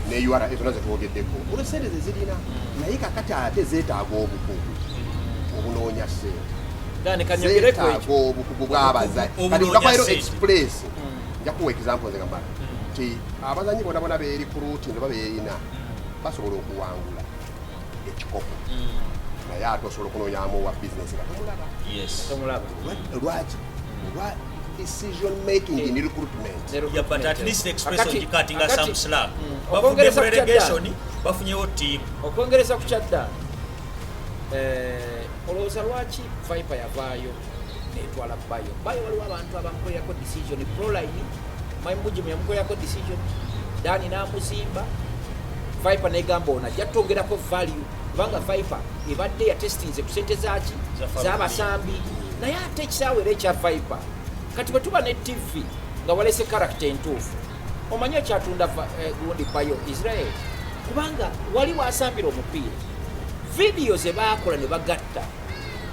ne URA ezo nazo twogeddeko olwo sente zezirina naye kakati ate zeetaaga obukugu obunoonya sente zeetaaga obukugu bw'abazanyi kati olunaku Aero Express nja kuwa example nze gamba nti abazanyi bona bona beeri ku ruuti ne babeerina basobola okuwangula ekikopo naye ate osobola okunoonyamu wa bizinesi nga tomulaba lwaki olwa decision making in recruitment but at least Express ogikatinga some slack bafunye relegation bafunyewo team okwongereza ku kyadda olowooza lwaki Viper yavaayo netwala Bayo waliwo abantu abamukolerako decision Proline Maimuji yamukolerako decision Dani n'amuzimba Viper negamba ona ajja twongerako value kubanga Viper ebadde yatestinze ku sente zaki z'abasambi naye ate ekisaawe era ekya Viper kati bwe tuba ne TV nga walese character entuufu omanye ekyatunda gundi Bayo Israel kubanga wali wasambira omupiira video ze baakola ne bagatta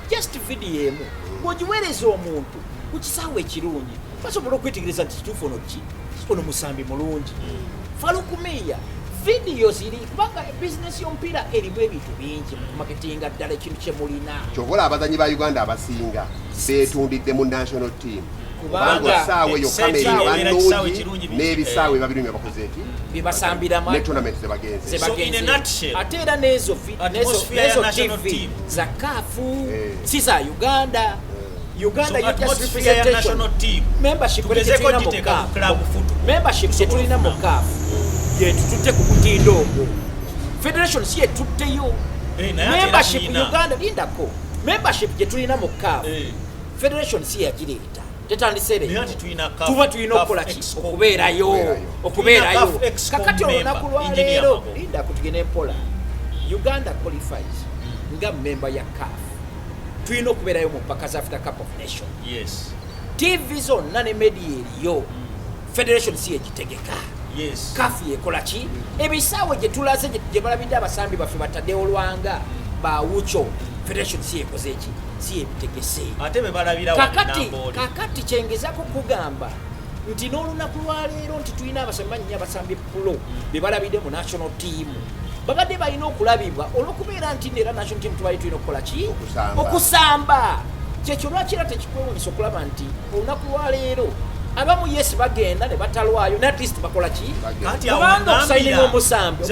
just video emu bw'ogiweereza omuntu ku kisaawe ekirungi basobola okwetegereza nti kituufu ono musambi mulungi falukumiya video ziri kubanga business y'omupiira erimu ebintu bingi mu marketinga ddala ekintu kye mulina kyobola abazanyi ba Uganda abasinga beetundidde mu national team kubanga saawe yo kamera banungi n'ebisaawe babiri bye bakoze eki bibasambiramu ne tournament zebagenze so in a nutshell ate era nezo TV za kafu si za Uganda Uganda you just representation membership tetulina mu kafu yetututte ku mutindo ogwo federation si yetutteyo membership Uganda lindako membership gye tulina mu kafu federation si yagireeta tetandisere tuba tulina okukola ki okubeerayo kakati olunaku lwaleero linda kutugenda empola Uganda qualifies nga member ya CAF tulina okubeerayo mu mpaka za Africa Cup of Nations TV zonna ne media eriyo federation si yegitegeka CAF yekola ki ebisaawe gye tulaze gye balabidde abasambi baffe bataddewo lwanga bawucho federation si yekoze eki si yebitegese ate be balabira kakati kyengezako kugamba nti n'olunaku lwaleero nti tulina abasambi abasambi pulo be balabidde mu national team babadde balina okulabibwa olw'okubeera nti neera national team tubali tulina okukola ki okusamba kyekyo lwaki era tekikwewunyisa okulaba nti olunaku lwaleero abamu yes bagenda ne batalwayo ne at least bakola ki kubanga okusayininga omusambi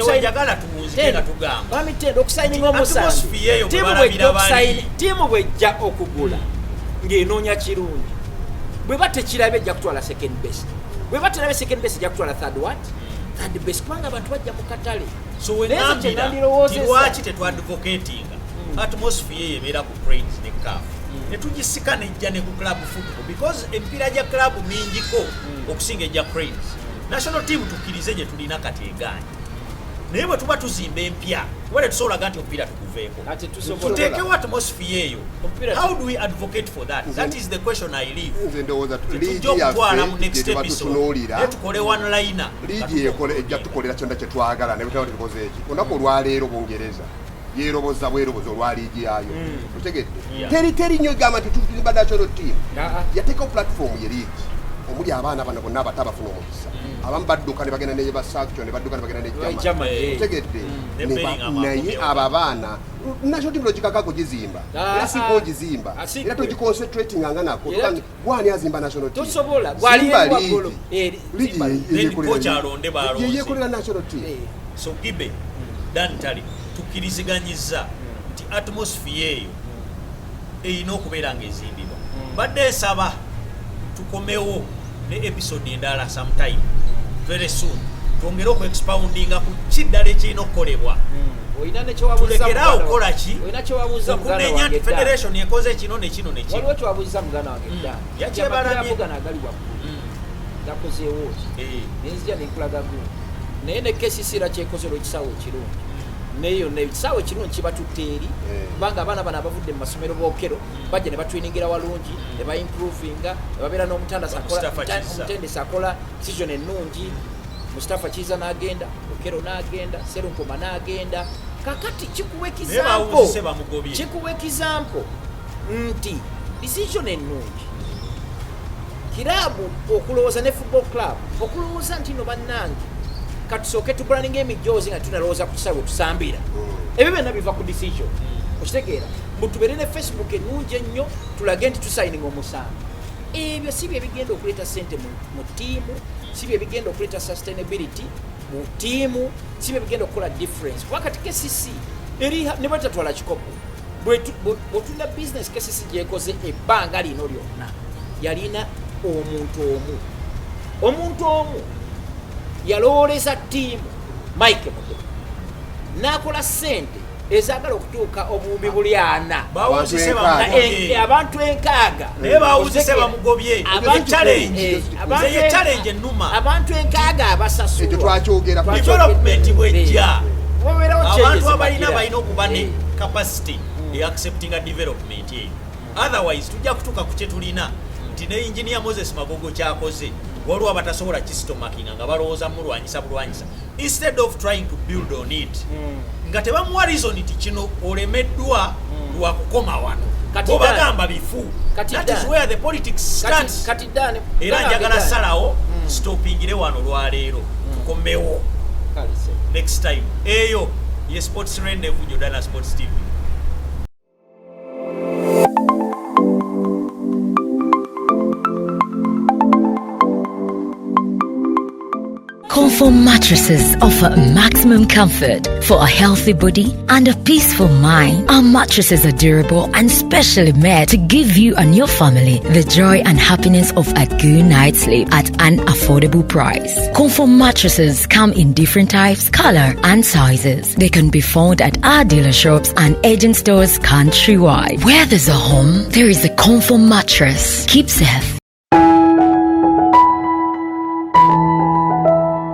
okusayininga omusambi tiimu bwejja okugula ng'enoonya kirungi bwe batekirabye ejja kutwala second best bwe baterabe second best ejja kutwala third best kubanga abantu bajja mu katale. So wenambira lwaki tetwadvocatinga atmosphere ebeera ku cranes ne CAF netugisika nejja ne ku club football because empiira gya club mingiko okusinga ejja cranes. National team tukkirize gye tulina kateeganya naye bwe tuba tuzimba empya wale tusobolaga nti omupiira tukuveeko tuteekewo atmosphere eyo. How do we advocate for that? That is the question I leave. Tujja okutwala mu next episode naye tukole one liner. Liigi ejja tukolera kyonna kye twagala ne bwe tukoze eki olunaku olwaleero Bungereza yeeroboza bweroboza olwa liigi yaayo otegedde teri nnyo egamba nti tuzimba national team yateekawo platform ye liigi omuli abaana bano bonna abato abafuna omukisa abamu badduka ne bagenda neye basaction ne badduka ne bagenda ne Germany otegedde naye abo abaana national team logikakako gizimba era si gizimba era togiconcentrating nga nako gwani azimba national team tosobola gwali yeyekolera national team. So Gibe Dantali tukkiriziganyiza nti atmosphere eyo erina okubeera ng'ezimbibwa. Badde nsaba tukomewo ne episode endala sometime very soon twongere okuexpoundinga ku kiddala ekirina okukolebwa. Tulekeraawo okukola ki okumenya nti federation ekoze kino nekino nekino. Waliwo kyewabuuziza muganda wange dda yakyebalamye agali waggulu yakozeewo ki nenzija nenkulaga gundi naye ne KCC kyekoze olw'ekisaawe ekirungi neyo nekisaawe ekirungi kibatutte eri kubanga abaana bano abavudde mu masomero bookero bajja ne batwiningira walungi ne baimprovinga ne babeera n'omutendesi akola decision ennungi. Mustafa Kiza n'agenda, Okero n'agenda, Serunkoma n'agenda. Kakati kikuwa example nti decision ennungi kirabu okulowooza ne football club okulowooza nti no bannange katusooke tubulaninga emijoozi nga tunalowooza ku kisaawe tusambira ebyo byonna biva ku decision okitegeera mbutubeere ne Facebook ennungi ennyo tulage nti tusayininga omusango. Ebyo si bye bigenda okuleeta ssente mu ttiimu, si bye bigenda okuleeta sustainability mu ttiimu, si bye bigenda okukola difference. Wakati KCC eri ne batatwala kikopo bwetulina business KCC gyekoze ebbanga lino lyonna yalina omuntu omu yalowooleza ttiimu Mike Muto n'akola ssente ezaagala okutuuka obuwumbi buli 4 abantu 6 naye bawuzise bamugobye challenge ennuma abantu 6 abasasulwa ekyo twakyogera development bwejja abantu balina okuba ne capacity accepting a development eyo otherwise tujja kutuuka ku kye tulina nti ne engineer Moses Magogo kyakoze waliwo abatasobola kisitomakinga nga balowooza mulwanyisa bulwanyisa instead of trying to build on it nga tebamuwa reason nti kino olemeddwa lwa kukoma wano obagamba bifu. That is where the politics starts. Era njagala salawo stopingire wano lwaleero tukomewo next time. Eyo ye Sports Rendezvous Jordana Sports TV. Comfort mattresses offer maximum comfort for a healthy body and a peaceful mind. Our mattresses are durable and specially made to give you and your family the joy and happiness of a good night's sleep at an affordable price. Comfort mattresses come in different types, color, and sizes. They can be found at our dealer shops and agent stores countrywide. Where there's a home, there is a Comfort mattress. Keep safe.